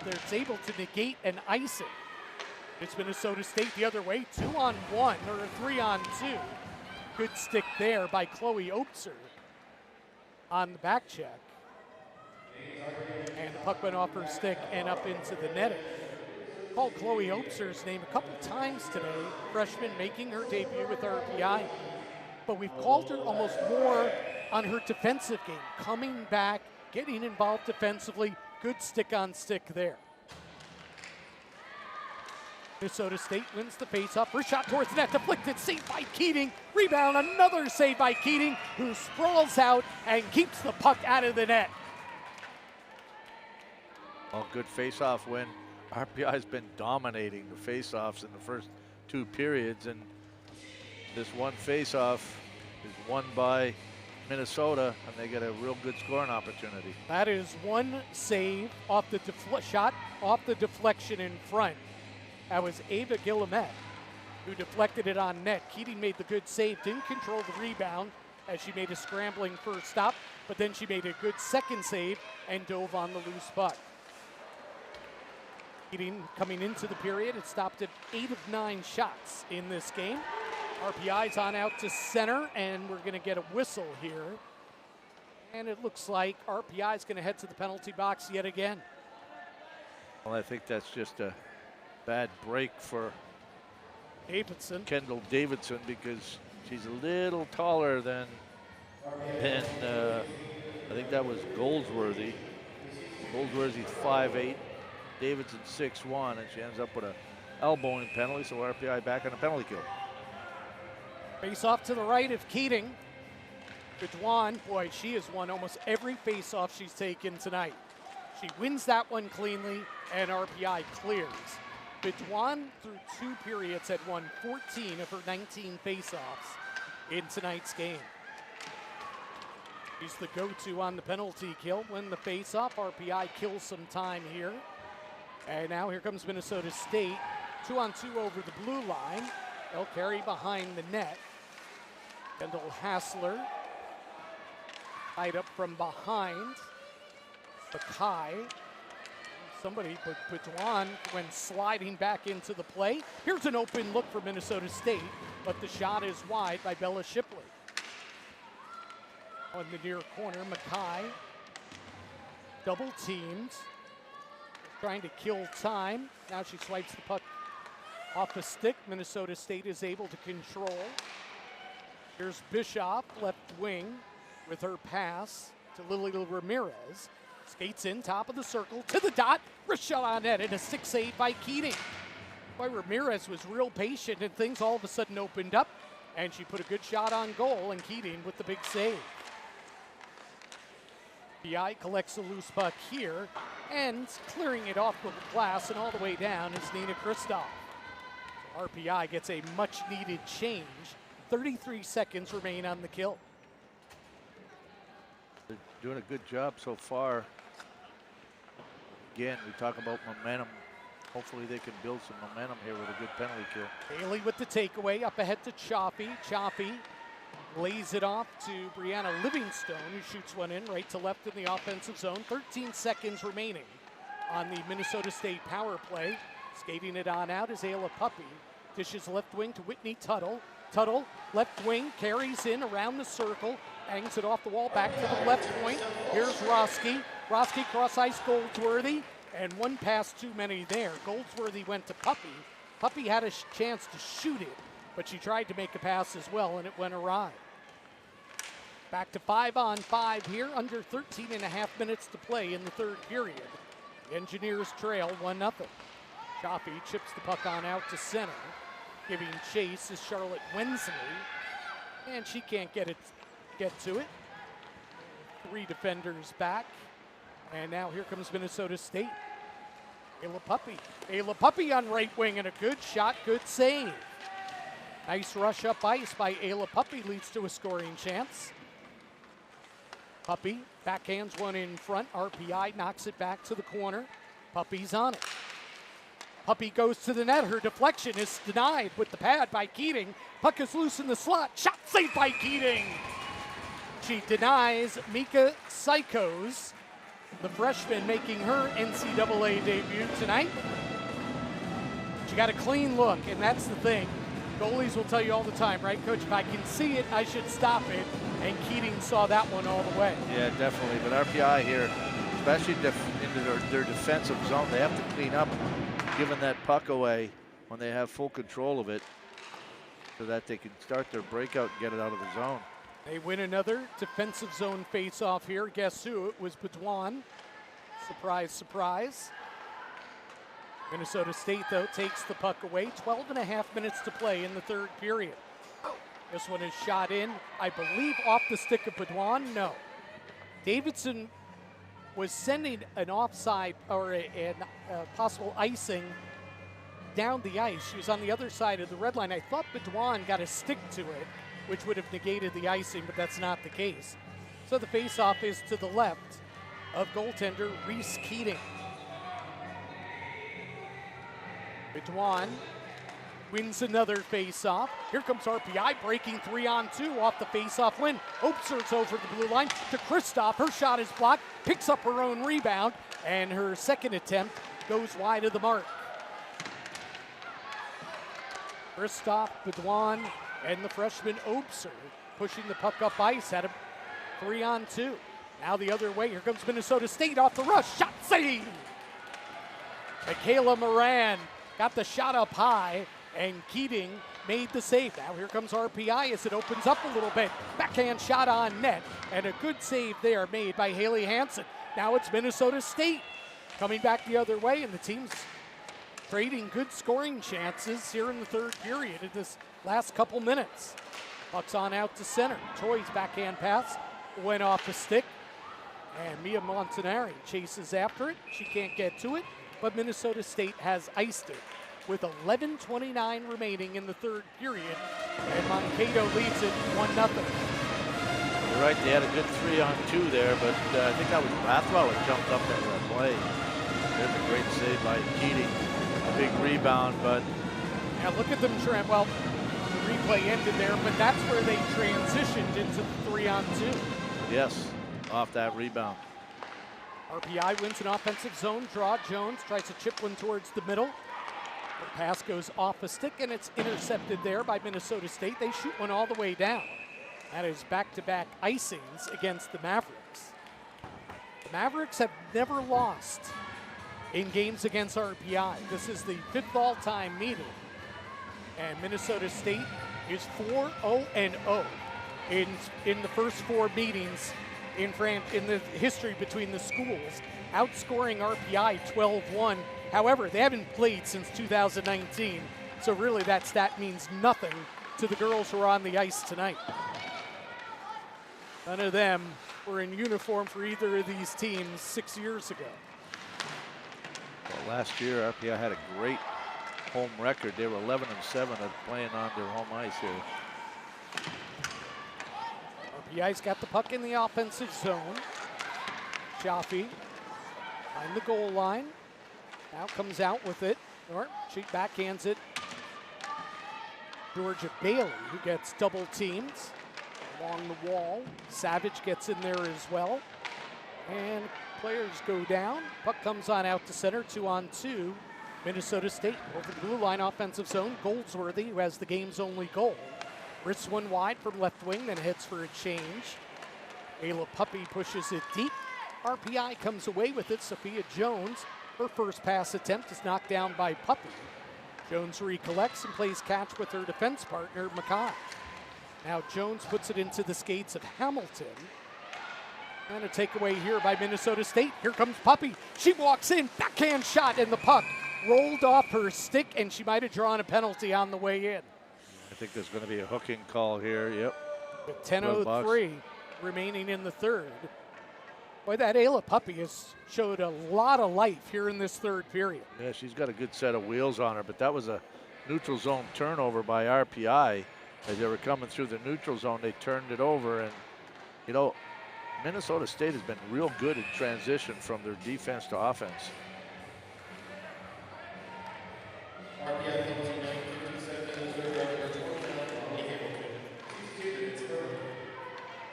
it's able to negate an icing. It's Minnesota State the other way, 2-on-1 or a 3-on-2. Good stick there by Chloe Opser on the back check. And the puck went off her stick and up into the netting. Called Chloe Opser's name a couple times today, freshman making her debut with RPI. But we've called her almost more on her defensive game, coming back, getting involved defensively. Good stick on stick there. Minnesota State wins the faceoff. First shot towards the net, deflected, saved by Keating. Rebound, another save by Keating, who sprawls out and keeps the puck out of the net. Well, good faceoff win. RPI's been dominating the faceoffs in the first two periods, and this one faceoff is won by Minnesota, and they get a real good scoring opportunity. That is one save off the shot off the deflection in front. That was Ava Guillemette who deflected it on net. Keating made the good save, didn't control the rebound as she made a scrambling first stop, but then she made a good second save and dove on the loose puck. Keating coming into the period, it stopped at 8 of 9 shots in this game. RPI's on out to center, and we're going to get a whistle here. And it looks like RPI's going to head to the penalty box yet again. Well, I think that's just a bad break for Davidson. Kendall Davidson, because she's a little taller than I think that was Goldsworthy. Goldsworthy's 5'8", Davidson 6'1", and she ends up with a elbowing penalty, so RPI back on a penalty kill. Face off to the right of Keating. Bedouin, boy, she has won almost every face-off she's taken tonight. She wins that one cleanly, and RPI clears. Bedouin, through 2 periods, had won 14 of her 19 face-offs in tonight's game. She's the go-to on the penalty kill. When the face-off, RPI kills some time here. And now here comes Minnesota State. 2-on-2 over the blue line. They'll carry behind the net. Kendall Hassler tied up from behind. Sakai. Somebody, but Bedouin went sliding back into the play. Here's an open look for Minnesota State, but the shot is wide by Bella Shipley. On the near corner, Mackay double teamed, trying to kill time. Now she swipes the puck off the stick. Minnesota State is able to control. Here's Bischoff, left wing, with her pass to Lily Ramirez. Skates in, top of the circle, to the dot. Wrist shot on net, and a 6 save by Keating. Boy, Ramirez was real patient, and things all of a sudden opened up, and she put a good shot on goal, and Keating with the big save. RPI collects a loose puck here, and clearing it off with the glass and all the way down is Nina Kristoff. RPI gets a much-needed change. 33 seconds remain on the kill. They're doing a good job so far. Again, we talk about momentum. Hopefully they can build some momentum here with a good penalty kill. Bailey with the takeaway, up ahead to Chaffee. Chaffee lays it off to Brianna Livingstone, who shoots one in right to left in the offensive zone. 13 seconds remaining on the Minnesota State power play. Skating it on out is Ayla Puppy. Dishes left wing to Whitney Tuttle. Tuttle, left wing, carries in around the circle, bangs it off the wall back to the left point. Here's Roski. Roski cross ice Goldsworthy, and one pass too many there. Goldsworthy went to Puppy. Puppy had a chance to shoot it, but she tried to make a pass as well, and it went awry. Back to 5-on-5 here, under 13 and a half minutes to play in the third period. The Engineers trail 1-0. Chaffee chips the puck on out to center. Giving chase is Charlotte Wensley, and she can't get to it. 3 defenders back, And now here comes Minnesota State. Ayla Puppy on right wing, and a good shot, good save. Nice rush up ice by Ayla Puppy leads to a scoring chance. Puppy backhands one in front. RPI knocks it back to the corner. Puppy's on it. Puppy goes to the net. Her deflection is denied with the pad by Keating. Puck is loose in the slot. Shot saved by Keating. She denies Mika Psychos, the freshman making her NCAA debut tonight. She got a clean look, and that's the thing. Goalies will tell you all the time, right, Coach? If I can see it, I should stop it. And Keating saw that one all the way. Yeah, definitely. But RPI here, especially into their defensive zone, they have to clean up giving that puck away when they have full control of it so that they can start their breakout and get it out of the zone. They win another defensive zone face-off here. Guess who? It was Baudouin. Surprise, surprise. Minnesota State, though, takes the puck away. 12.5 minutes to play in the third period. This one is shot in, I believe, off the stick of Baudouin. No. Davidson was sending an offside or a possible icing down the ice. She was on the other side of the red line. I thought Baudouin got a stick to it, which would have negated the icing, but that's not the case. So the face-off is to the left of goaltender Reese Keating. Baudouin wins another face-off. Here comes RPI breaking 3-on-2 off the face-off win. Opser's over the blue line to Kristoff. Her shot is blocked, picks up her own rebound, and her second attempt goes wide of the mark. Kristoff, Baudouin, and the freshman Opser pushing the puck up ice at a 3-on-2. Now the other way, here comes Minnesota State off the rush, shot save! Michaela Moran got the shot up high, and Keating made the save. Now here comes RPI as it opens up a little bit. Backhand shot on net, and a good save there made by Haley Hansen. Now it's Minnesota State coming back the other way, and the team's trading good scoring chances here in the third period in this last couple minutes. Puck's on out to center. Choi's backhand pass went off the stick, and Mia Montanari chases after it. She can't get to it, but Minnesota State has iced it with 11:29 remaining in the third period, and Mankato leads it 1-0. You're right, they had a good 3-on-2 there, but I think that was Rathwell that jumped up into that play. There's a great save by Keating. A big rebound, but... Now look at them, well, the replay ended there, but that's where they transitioned into the 3-on-2. Yes, off that rebound. RPI wins an offensive zone draw. Jones tries to chip one towards the middle. The pass goes off a stick, and it's intercepted there by Minnesota State. They shoot one all the way down. That is back-to-back icings against the Mavericks. The Mavericks have never lost in games against RPI. This is the 5th all-time meeting. And Minnesota State is 4-0-0 in the first 4 meetings in the history between the schools, outscoring RPI 12-1. However, they haven't played since 2019, so really that stat means nothing to the girls who are on the ice tonight. None of them were in uniform for either of these teams 6 years ago. Well, last year, RPI had a great home record. They were 11-7 at playing on their home ice here. RPI's got the puck in the offensive zone. Chaffee behind the goal line. Now comes out with it. Or she backhands it. Georgia Bailey, who gets double teamed along the wall. Savage gets in there as well. And players go down. Puck comes on out to center, 2-on-2. Minnesota State over the blue line offensive zone. Goldsworthy, who has the game's only goal. Wrists one wide from left wing, then hits for a change. Ayla Puppy pushes it deep. RPI comes away with it. Sophia Jones, her first pass attempt is knocked down by Puppy. Jones recollects and plays catch with her defense partner, Mackay. Now Jones puts it into the skates of Hamilton. And a takeaway here by Minnesota State. Here comes Puppy. She walks in, backhand shot, and the puck rolled off her stick, and she might have drawn a penalty on the way in. I think there's going to be a hooking call here, yep. With 10:03 remaining in the third. Boy, that Ayla puppy has showed a lot of life here in this third period. Yeah, she's got a good set of wheels on her, but that was a neutral zone turnover by RPI. As they were coming through the neutral zone, they turned it over, and you know, Minnesota State has been real good in transition from their defense to offense.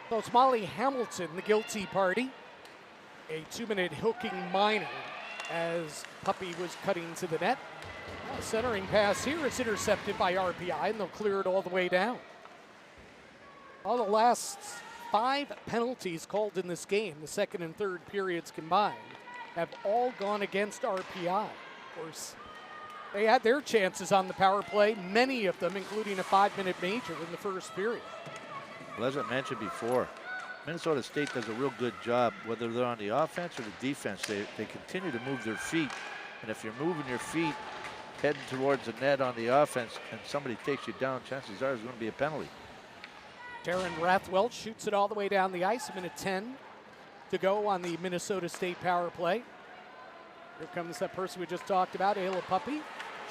So it's Molly Hamilton, the guilty party. A 2-minute hooking minor as Puppy was cutting to the net. Now, centering pass here is intercepted by RPI, and they'll clear it all the way down. All the last 5 penalties called in this game, the second and third periods combined, have all gone against RPI. Of course, they had their chances on the power play, many of them including a 5-minute major in the first period. Well, as I mentioned before, Minnesota State does a real good job, whether they're on the offense or the defense. They continue to move their feet. And if you're moving your feet, heading towards the net on the offense, and somebody takes you down, chances are there's going to be a penalty. Taryn Rathwell shoots it all the way down the ice. A minute 10 to go on the Minnesota State power play. Here comes that person we just talked about, Ayla Puppy.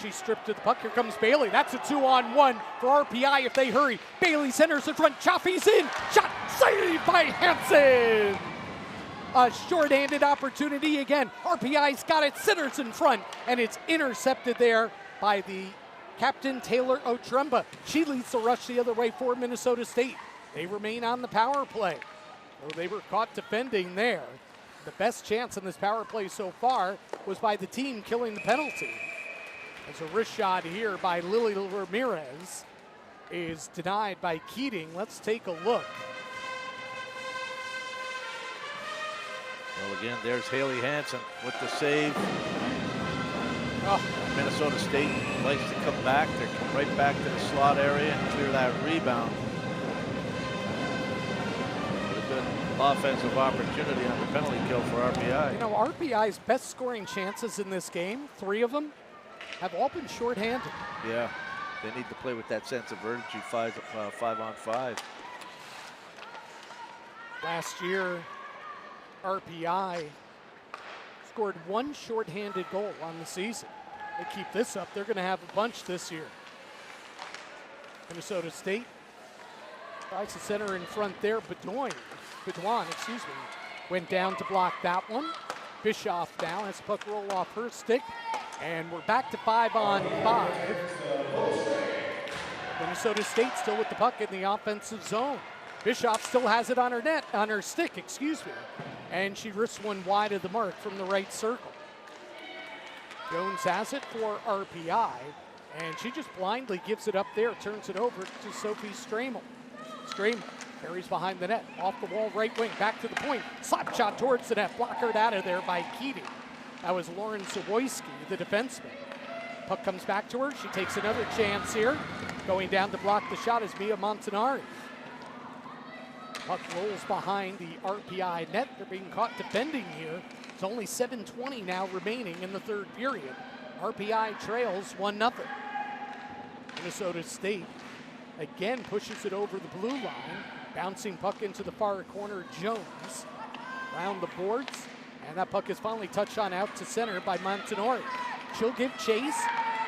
She stripped to the puck. Here comes Bailey. That's a 2-on-1 for RPI if they hurry. Bailey centers in front. Chaffee's in. Shot saved by Hansen. A short-handed opportunity again. RPI's got it. Centers in front. And it's intercepted there by the captain, Taylor Otremba. She leads the rush the other way for Minnesota State. They remain on the power play. So they were caught defending there. The best chance in this power play so far was by the team killing the penalty. As a wrist shot here by Lily Ramirez is denied by Keating. Let's take a look. Well, again, there's Haley Hansen with the save. Oh. Minnesota State likes to come back. They come right back to the slot area and clear that rebound. A good offensive opportunity on the penalty kill for RPI. You know, RPI's best scoring chances in this game, 3 of them, have all been shorthanded. Yeah, they need to play with that sense of urgency, 5-on-5. Last year, RPI scored 1 shorthanded goal on the season. They keep this up, they're going to have a bunch this year. Minnesota State tries to center in front there. Bedouin, went down to block that one. Bischoff now has the puck roll off her stick. And we're back to 5-on-5. Minnesota State still with the puck in the offensive zone. Bischoff still has it on her stick, and she risks one wide of the mark from the right circle. Jones has it for RPI, and she just blindly gives it up there, turns it over to Sophie Stramel. Stramel carries behind the net, off the wall right wing, back to the point, slap shot towards the net, blockered out of there by Keating. That was Lauren Zawoyski, the defenseman. Puck comes back to her. She takes another chance here. Going down to block the shot is Mia Montanari. Puck rolls behind the RPI net. They're being caught defending here. It's only 7:20 now remaining in the third period. RPI trails 1-0. Minnesota State again pushes it over the blue line. Bouncing puck into the far corner, Jones. Round the boards. And that puck is finally touched on out to center by Montanori. She'll give chase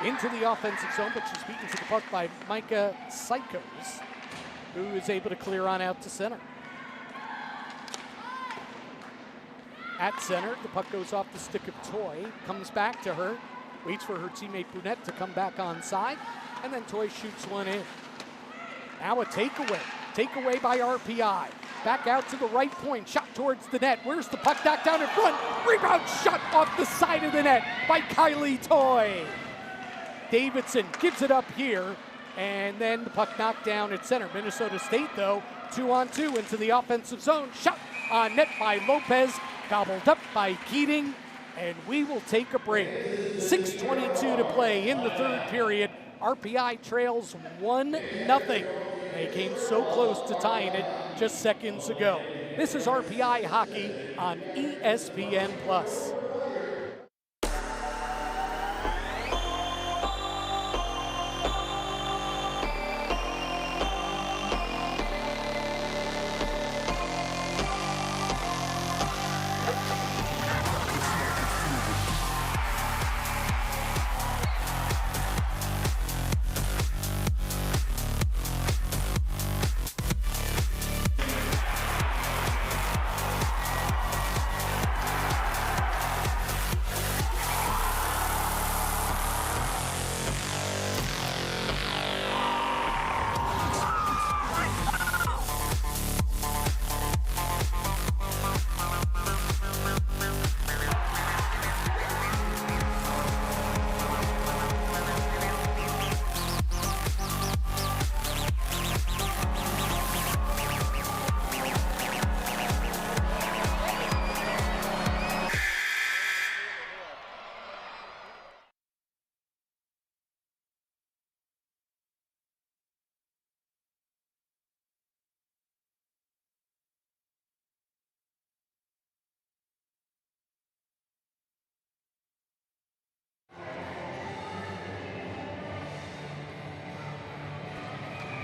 into the offensive zone, but she's beaten to the puck by Micah Sykos, who is able to clear on out to center. At center, the puck goes off the stick of Toy, comes back to her, waits for her teammate Brunette to come back onside, and then Toy shoots one in. Now a takeaway by RPI. Back out to the right point, shot towards the net. Where's the puck? Knocked down in front. Rebound shot off the side of the net by Kylie Toy. Davidson gives it up here, and then the puck knocked down at center. Minnesota State, though, 2-on-2 into the offensive zone. Shot on net by Lopez, gobbled up by Keating, and we will take a break. 6:22 to play in the third period. RPI trails 1-0. They came so close to tying it just seconds ago. This is RPI Hockey on ESPN+.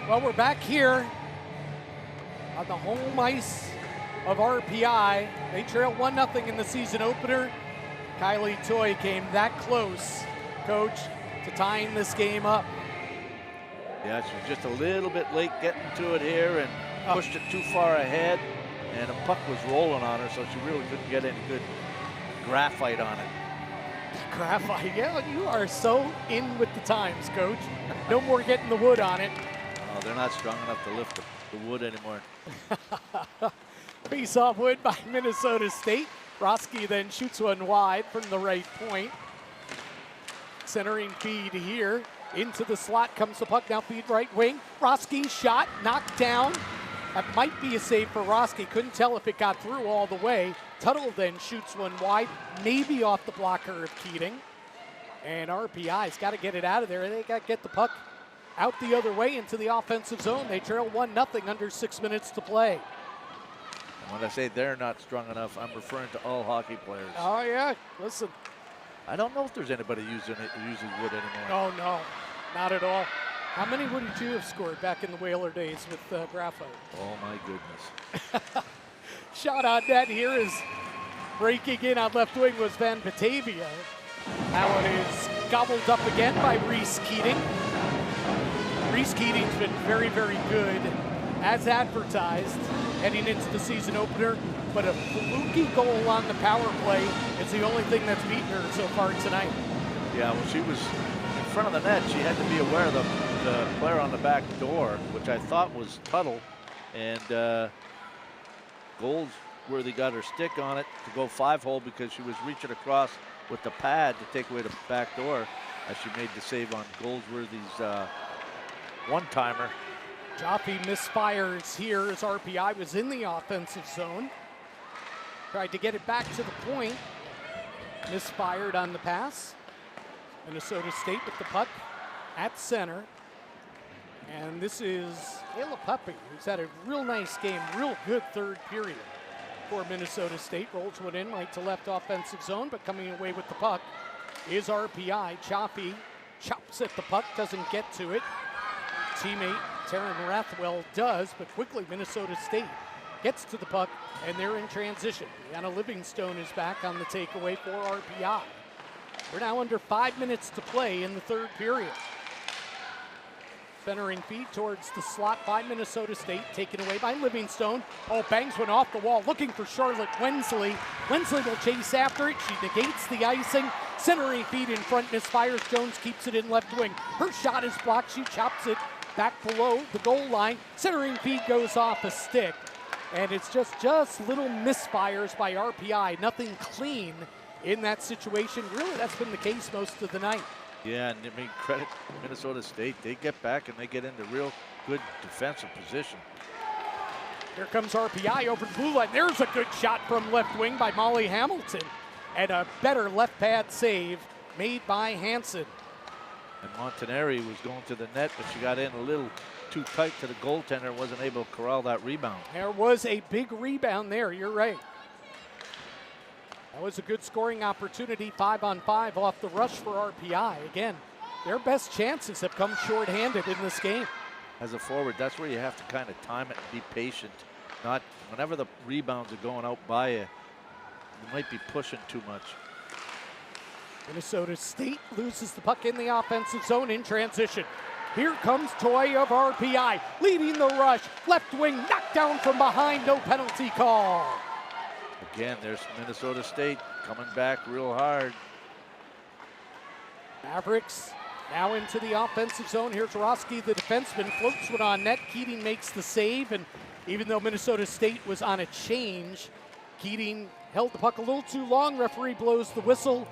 Well, we're back here on the home ice of RPI. They trail 1-0 in the season opener. Kylie Toy came that close, Coach, to tying this game up. Yeah, she was just a little bit late getting to it here and pushed it too far ahead. And the puck was rolling on her, so she really couldn't get any good graphite on it. Graphite, yeah, you are so in with the times, Coach. No more getting the wood on it. Oh, they're not strong enough to lift the wood anymore. Face-off wood by Minnesota State. Roski then shoots one wide from the right point. Centering feed here. Into the slot comes the puck, now feed right wing. Roski shot, knocked down. That might be a save for Roski. Couldn't tell if it got through all the way. Tuttle then shoots one wide, maybe off the blocker of Keating. And RPI's got to get it out of there. They got to get the puck out the other way into the offensive zone. They trail 1-0 under 6 minutes to play. And when I say they're not strong enough, I'm referring to all hockey players. Oh, yeah. Listen. I don't know if there's anybody using wood anymore. Oh, no. Not at all. How many would you have scored back in the Whaler days with graphite? Oh, my goodness. Shot on net here is breaking in on left wing was Van Batavia. That one is gobbled up again by Reese Keating. Reese Keating's been very, very good as advertised heading into the season opener, but a fluky goal on the power play is the only thing that's beaten her so far tonight. Yeah, well, she was in front of the net. She had to be aware of the player on the back door, which I thought was Tuttle, and Goldsworthy got her stick on it to go 5-hole because she was reaching across with the pad to take away the back door as she made the save on Goldsworthy's one-timer. Jaffe misfires here as RPI was in the offensive zone. Tried to get it back to the point. Misfired on the pass. Minnesota State with the puck at center. And this is Ayla Puppy, who's had a real nice game, real good third period for Minnesota State. Rolls one in right to left offensive zone, but coming away with the puck is RPI. Jaffe chops at the puck, doesn't get to it. Teammate Taryn Rathwell does, but quickly Minnesota State gets to the puck, and they're in transition. Brianna Livingstone is back on the takeaway for RPI. We're now under 5 minutes to play in the third period. Centering feed towards the slot by Minnesota State, taken away by Livingstone. Oh, bangs one off the wall, looking for Charlotte Wensley. Wensley will chase after it. She negates the icing. Centering feed in front, misfires. Jones keeps it in left wing. Her shot is blocked. She chops it back below the goal line. Centering feed goes off a stick. And it's just little misfires by RPI. Nothing clean in that situation. Really, that's been the case most of the night. Yeah, and I mean, credit Minnesota State. They get back and they get into real good defensive position. Here comes RPI over the blue line. There's a good shot from left wing by Molly Hamilton. And a better left pad save made by Hansen. And Montanari was going to the net, but she got in a little too tight to the goaltender, wasn't able to corral that rebound. There was a big rebound there, you're right. That was a good scoring opportunity, 5-on-5 off the rush for RPI. Again, their best chances have come shorthanded in this game. As a forward, that's where you have to kind of time it and be patient. Not whenever the rebounds are going out by you, you might be pushing too much. Minnesota State loses the puck in the offensive zone in transition. Here comes Toy of RPI, leading the rush. Left wing, knocked down from behind, no penalty call. Again, there's Minnesota State coming back real hard. Mavericks now into the offensive zone. Here's Roski, the defenseman, floats one on net. Keating makes the save, and even though Minnesota State was on a change, Keating held the puck a little too long. Referee blows the whistle,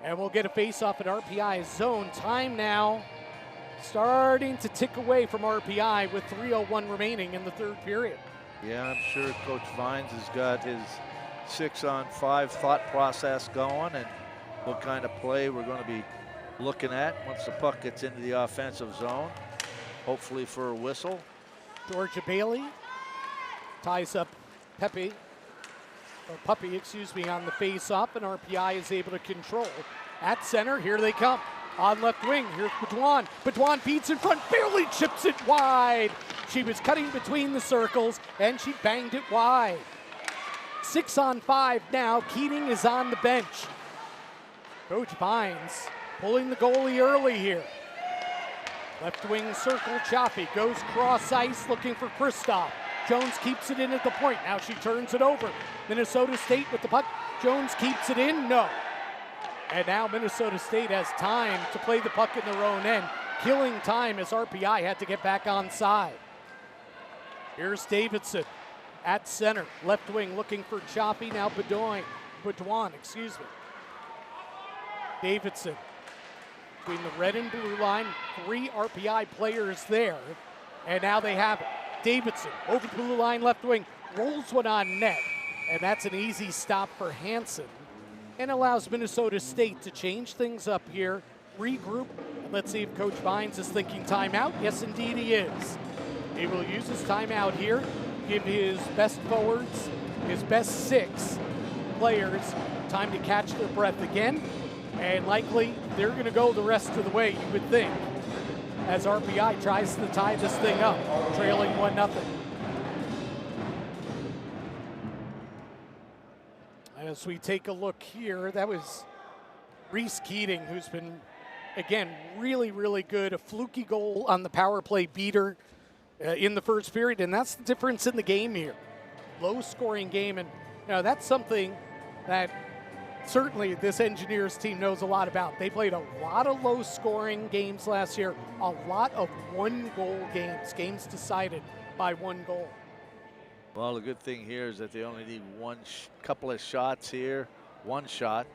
and we'll get a face-off at RPI's zone. Time now starting to tick away from RPI with 3:01 remaining in the third period. Yeah, I'm sure Coach Vines has got his 6-on-5 thought process going and what kind of play we're going to be looking at once the puck gets into the offensive zone, hopefully for a whistle. Georgia Bailey ties up Puppy, excuse me, on the face-off, and RPI is able to control. At center, here they come. On left wing, here's Baudouin. Baudouin feeds in front, barely chips it wide. She was cutting between the circles, and she banged it wide. 6 on 5 now. Keating is on the bench. Coach Vines pulling the goalie early here. Left wing circle, Chaffee goes cross ice looking for Kristoff. Jones keeps it in at the point. Now she turns it over. Minnesota State with the puck. Jones keeps it in, no. And now Minnesota State has time to play the puck in their own end, killing time as RPI had to get back on side. Here's Davidson at center, left wing looking for Chaffee, now Baudouin, excuse me. Davidson between the red and blue line, 3 RPI players there, and now they have it. Davidson over the blue line, left wing, rolls one on net, and that's an easy stop for Hansen, and allows Minnesota State to change things up here, regroup, and let's see if Coach Vines is thinking timeout. Yes, indeed he is. He will use his timeout here, give his best forwards, his best 6 players time to catch their breath again, and likely they're going to go the rest of the way, you would think, as RPI tries to tie this thing up, trailing 1-0. As we take a look here, that was Reese Keating, who's been, again, really, really good. A fluky goal on the power play beater in the first period, and that's the difference in the game here. Low-scoring game, and that's something that certainly this Engineers team knows a lot about. They played a lot of low-scoring games last year, a lot of one-goal games decided by 1 goal. Well, the good thing here is that they only need couple of shots here, 1 shot,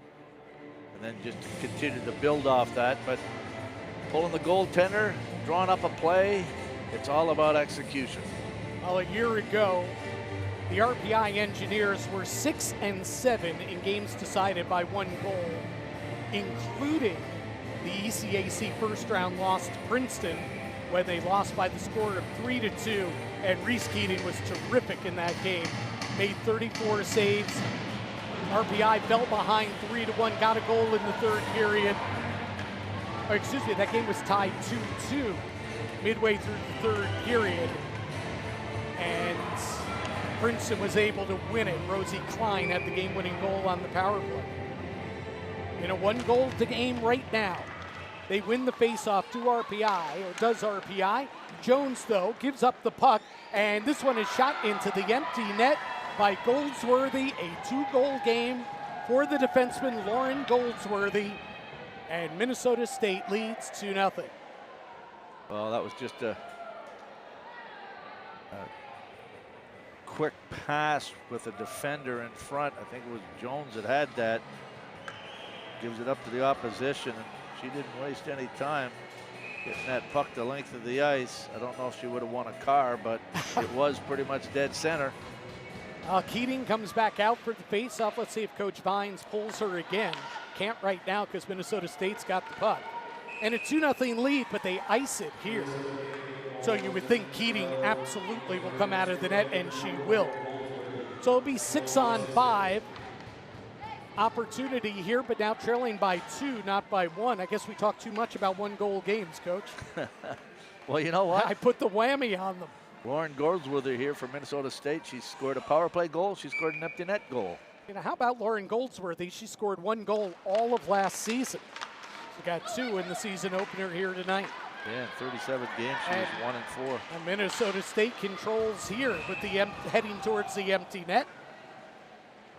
and then just continue to build off that. But pulling the goaltender, drawing up a play, it's all about execution. Well, a year ago, the RPI Engineers were 6-7 in games decided by 1 goal, including the ECAC first-round loss to Princeton, when they lost by the score of 3-2, and Reese Keating was terrific in that game. Made 34 saves. RPI fell behind 3-1, got a goal in the 3rd period. Oh, excuse me, that game was tied 2-2 midway through the 3rd period. And Princeton was able to win it. Rosie Klein had the game-winning goal on the power play. In a 1-goal to game right now. They win the faceoff to RPI, or does RPI. Jones, though, gives up the puck, and this one is shot into the empty net by Goldsworthy. A 2-goal game for the defenseman, Lauren Goldsworthy, and Minnesota State leads 2-0. Well, that was just a quick pass with a defender in front. I think it was Jones that had that. Gives it up to the opposition, and she didn't waste any time getting that puck the length of the ice. I don't know if she would have won a car, but it was pretty much dead center. Keating comes back out for the faceoff. Let's see if Coach Vines pulls her again. Can't right now because Minnesota State's got the puck. And a 2-0 lead, but they ice it here. So you would think Keating absolutely will come out of the net, and she will. So it'll be 6 on 5. Opportunity here, but now trailing by 2, not by 1. I guess we talk too much about 1-goal games, Coach. Well, you know what? I put the whammy on them. Lauren Goldsworthy here for Minnesota State. She scored a power play goal. She scored an empty net goal. How about Lauren Goldsworthy? She scored 1 goal all of last season. She got 2 in the season opener here tonight. Yeah, in 37 games, she was 1-4. And Minnesota State controls here with the heading towards the empty net.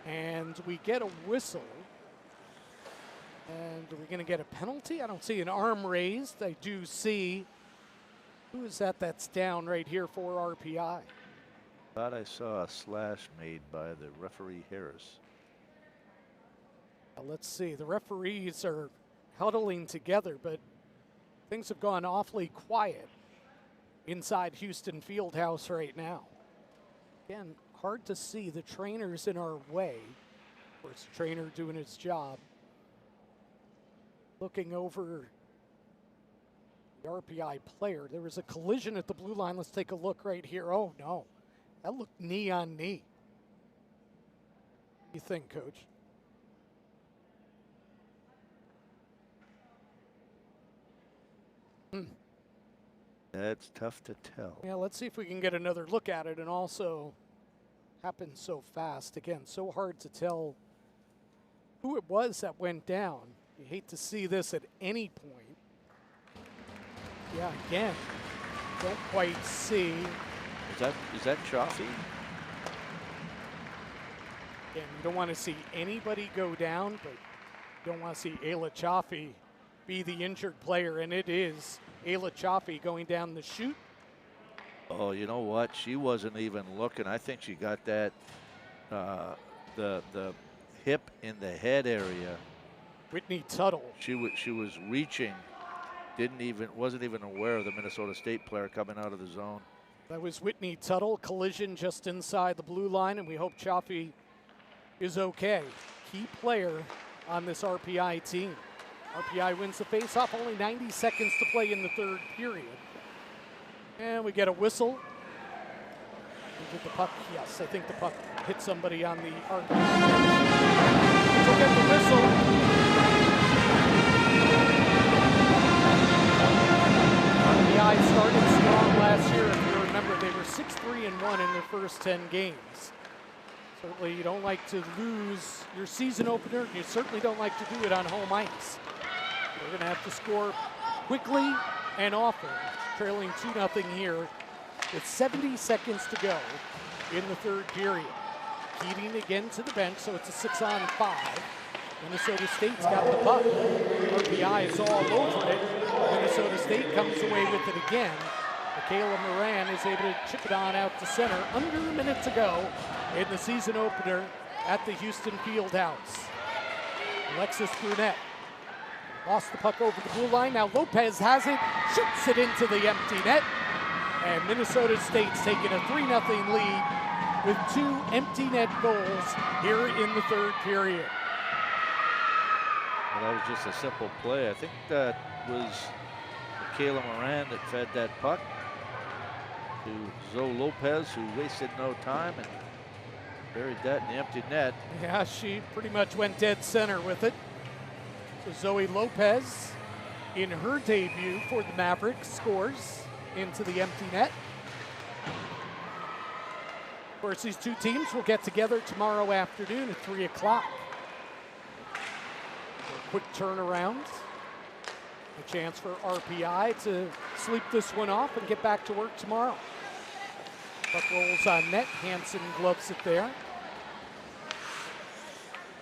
And we get a whistle. And are we going to get a penalty? I don't see an arm raised. I do see. Who is that that's down right here for RPI? Thought I saw a slash made by the referee Harris. Let's see. The referees are huddling together, but things have gone awfully quiet inside Houston Fieldhouse right now. Again, hard to see. The trainer's in our way. Of course, the trainer doing his job. Looking over the RPI player. There was a collision at the blue line. Let's take a look right here. Oh, no. That looked knee on knee. What do you think, Coach? That's tough to tell. Yeah, let's see if we can get another look at it, and also happened so fast. Again, so hard to tell who it was that went down. You hate to see this at any point. Yeah, again, don't quite see. Is that Chaffee? And you don't want to see anybody go down, but you don't want to see Ayla Chaffee be the injured player, and it is Ayla Chaffee going down the chute. Oh, you know what? She wasn't even looking. I think she got that the hip in the head area. Whitney Tuttle. She was reaching, wasn't even aware of the Minnesota State player coming out of the zone. That was Whitney Tuttle, collision just inside the blue line, and we hope Chaffee is okay. Key player on this RPI team. RPI wins the faceoff, only 90 seconds to play in the third period. And we get a whistle. Did the puck? Yes, I think the puck hit somebody on the RPI. We'll get the whistle. RPI started strong last year. If you remember, they were 6-3-1 in their first 10 games. Certainly you don't like to lose your season opener, and you certainly don't like to do it on home ice. We're going to have to score quickly and often, trailing 2-0 here with 70 seconds to go in the third period. Keating again to the bench, so it's a 6-on-5. Minnesota State's got the puck. RPI is all over it. Minnesota State comes away with it again. Michaela Moran is able to chip it on out to center under a minute to go in the season opener at the Houston Fieldhouse. Alexis Brunette lost the puck over the blue line. Now Lopez has it, shoots it into the empty net. And Minnesota State's taking a 3-0 lead with 2 empty net goals here in the third period. Well, that was just a simple play. I think that was Michaela Moran that fed that puck to Zoe Lopez, who wasted no time and buried that in the empty net. Yeah, she pretty much went dead center with it. So Zoe Lopez, in her debut for the Mavericks, scores into the empty net. Of course, these two teams will get together tomorrow afternoon at 3 o'clock. A quick turnaround. A chance for RPI to sleep this one off and get back to work tomorrow. Puck rolls on net. Hansen gloves it there.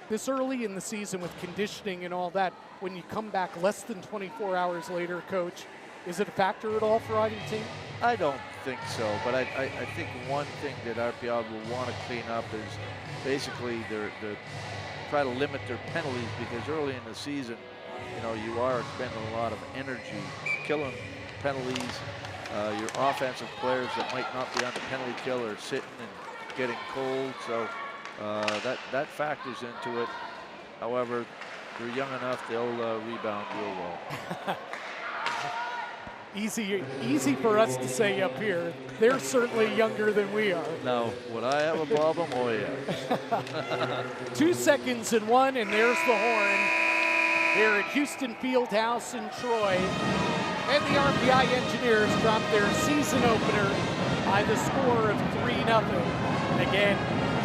This early in the season with conditioning and all that, when you come back less than 24 hours later, Coach, is it a factor at all for either team? I don't think so, but I think one thing that RPI will want to clean up is basically they're try to limit their penalties, because early in the season, you know, you are expending a lot of energy, killing penalties. Your offensive players that might not be on the penalty kill are sitting and getting cold, so that factors into it. However, they're young enough; they'll rebound real well. Easy for us to say up here. They're certainly younger than we are. Now, would I have a problem? Oh yeah. 2 seconds and 1, and there's the horn here at Houston Fieldhouse in Troy. And the RPI Engineers drop their season opener by the score of 3-0. Again,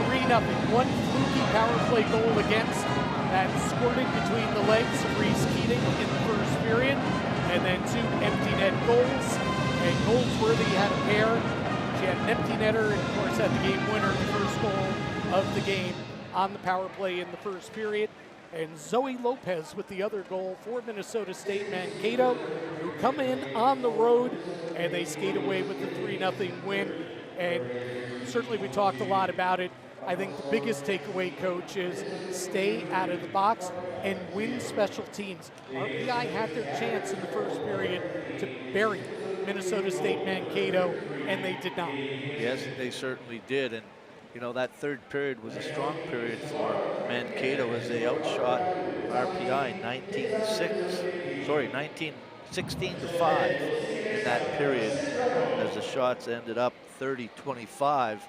3-0. One fluky power play goal against that squirted between the legs of Reese Keating in the first period. And then 2 empty net goals. And Goldsworthy had a pair. She had an empty netter and, of course, had the game winner, the first goal of the game on the power play in the first period. And Zoe Lopez with the other goal for Minnesota State Mankato, who come in on the road and they skate away with the 3-0 win. And certainly we talked a lot about it. I think the biggest takeaway, Coach, is stay out of the box and win special teams. RPI had their chance in the first period to bury Minnesota State Mankato, and they did not. Yes, they certainly did. And you know, that third period was a strong period for Mankato as they outshot RPI 16-5 in that period, as the shots ended up 30-25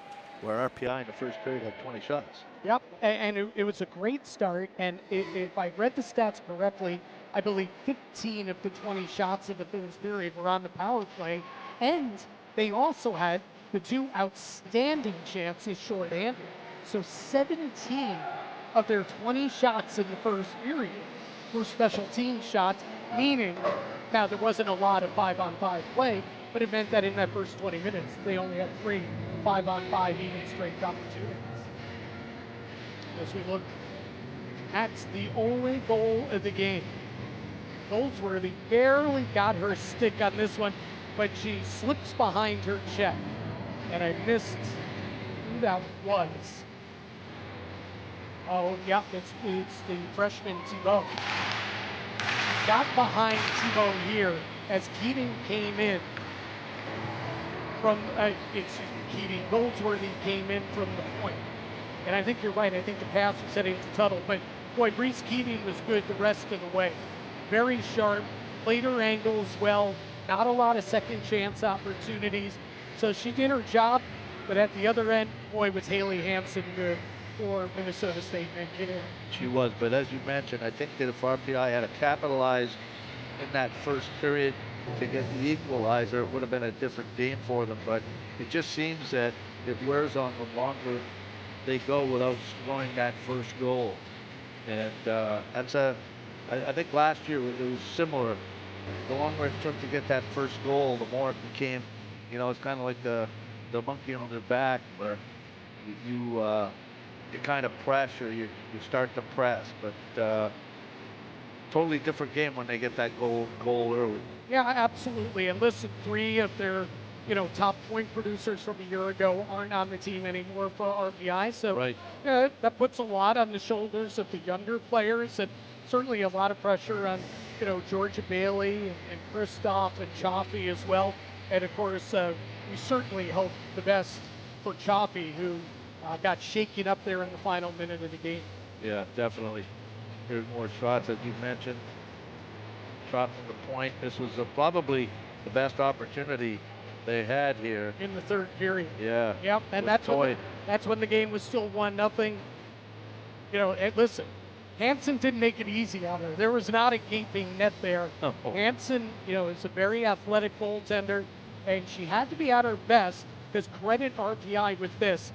where RPI in the first period had 20 shots. Yep, and it was a great start. And if I read the stats correctly, I believe 15 of the 20 shots of the first period were on the power play. And they also had the two outstanding chances short-handed. So 17 of their 20 shots in the first period were special team shots, meaning now there wasn't a lot of 5-on-5 play, but it meant that in that first 20 minutes, they only had 3 5-on-5 even strength opportunities. As we look, that's the only goal of the game. Goldsworthy barely got her stick on this one, but she slips behind her check. And I missed who that was. Oh, yeah, it's the freshman Thibault. Got behind Thibault here as Keating came in from, Keating, Goldsworthy came in from the point. And I think you're right. I think the pass was heading to Tuttle. But, boy, Breeze Keating was good the rest of the way. Very sharp, played her angles well, not a lot of second chance opportunities. So she did her job. But at the other end, boy, was Haley Hansen good for Minnesota State Mankato. She was, but as you mentioned, I think that if RPI had capitalized in that first period to get the equalizer, it would have been a different game for them. But it just seems that it wears on the longer they go without scoring that first goal. And I think last year it was similar. The longer it took to get that first goal, the more it became, it's kind of like the monkey on the back, where you kind of press, or you start to press. But totally different game when they get that goal early. Yeah, absolutely. And listen, 3 of their, top point producers from a year ago aren't on the team anymore for RPI. So right. That puts a lot on the shoulders of the younger players, and certainly a lot of pressure on, Georgia Bailey and Kristoff and Chaffee as well. And of course, we certainly hope the best for Chaffee, who got shaken up there in the final minute of the game. Yeah, definitely. Here's more shots, as you mentioned. Shot from the point. This was probably the best opportunity they had here in the third period. Yeah. Yep, and that's when the game was still 1-0. Listen, Hansen didn't make it easy on her. There was not a gaping net there. Oh. Hansen, is a very athletic goaltender, and she had to be at her best, because credit RPI with this.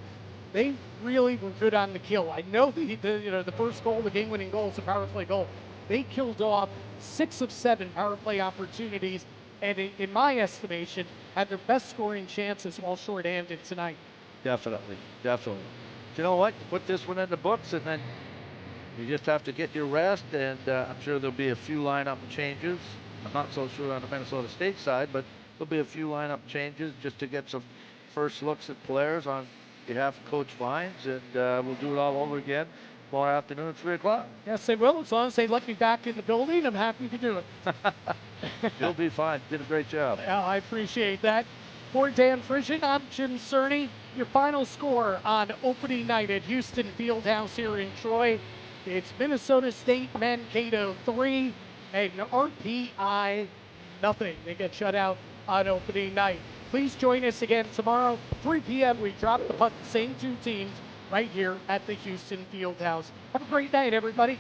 They really were good on the kill. I know the first goal, the game-winning goal, is a power play goal. They killed off 6 of 7 power play opportunities, and in my estimation, had their best scoring chances while short-handed tonight. Definitely. You know what? Put this one in the books, and then you just have to get your rest, and I'm sure there'll be a few lineup changes. I'm not so sure on the Minnesota State side, but there'll be a few lineup changes just to get some first looks at players on behalf of Coach Vines, and we'll do it all over again tomorrow afternoon at 3 o'clock. Yes, they will. As long as they let me back in the building, I'm happy to do it. You'll be fine. Did a great job. I appreciate that. For Dan Frisian, I'm Jim Cerny. Your final score on opening night at Houston Fieldhouse here in Troy. It's Minnesota State Mankato 3 and RPI nothing. They get shut out on opening night. Please join us again tomorrow, 3 p.m. We drop the puck, same 2 teams, right here at the Houston Fieldhouse. Have a great night, everybody.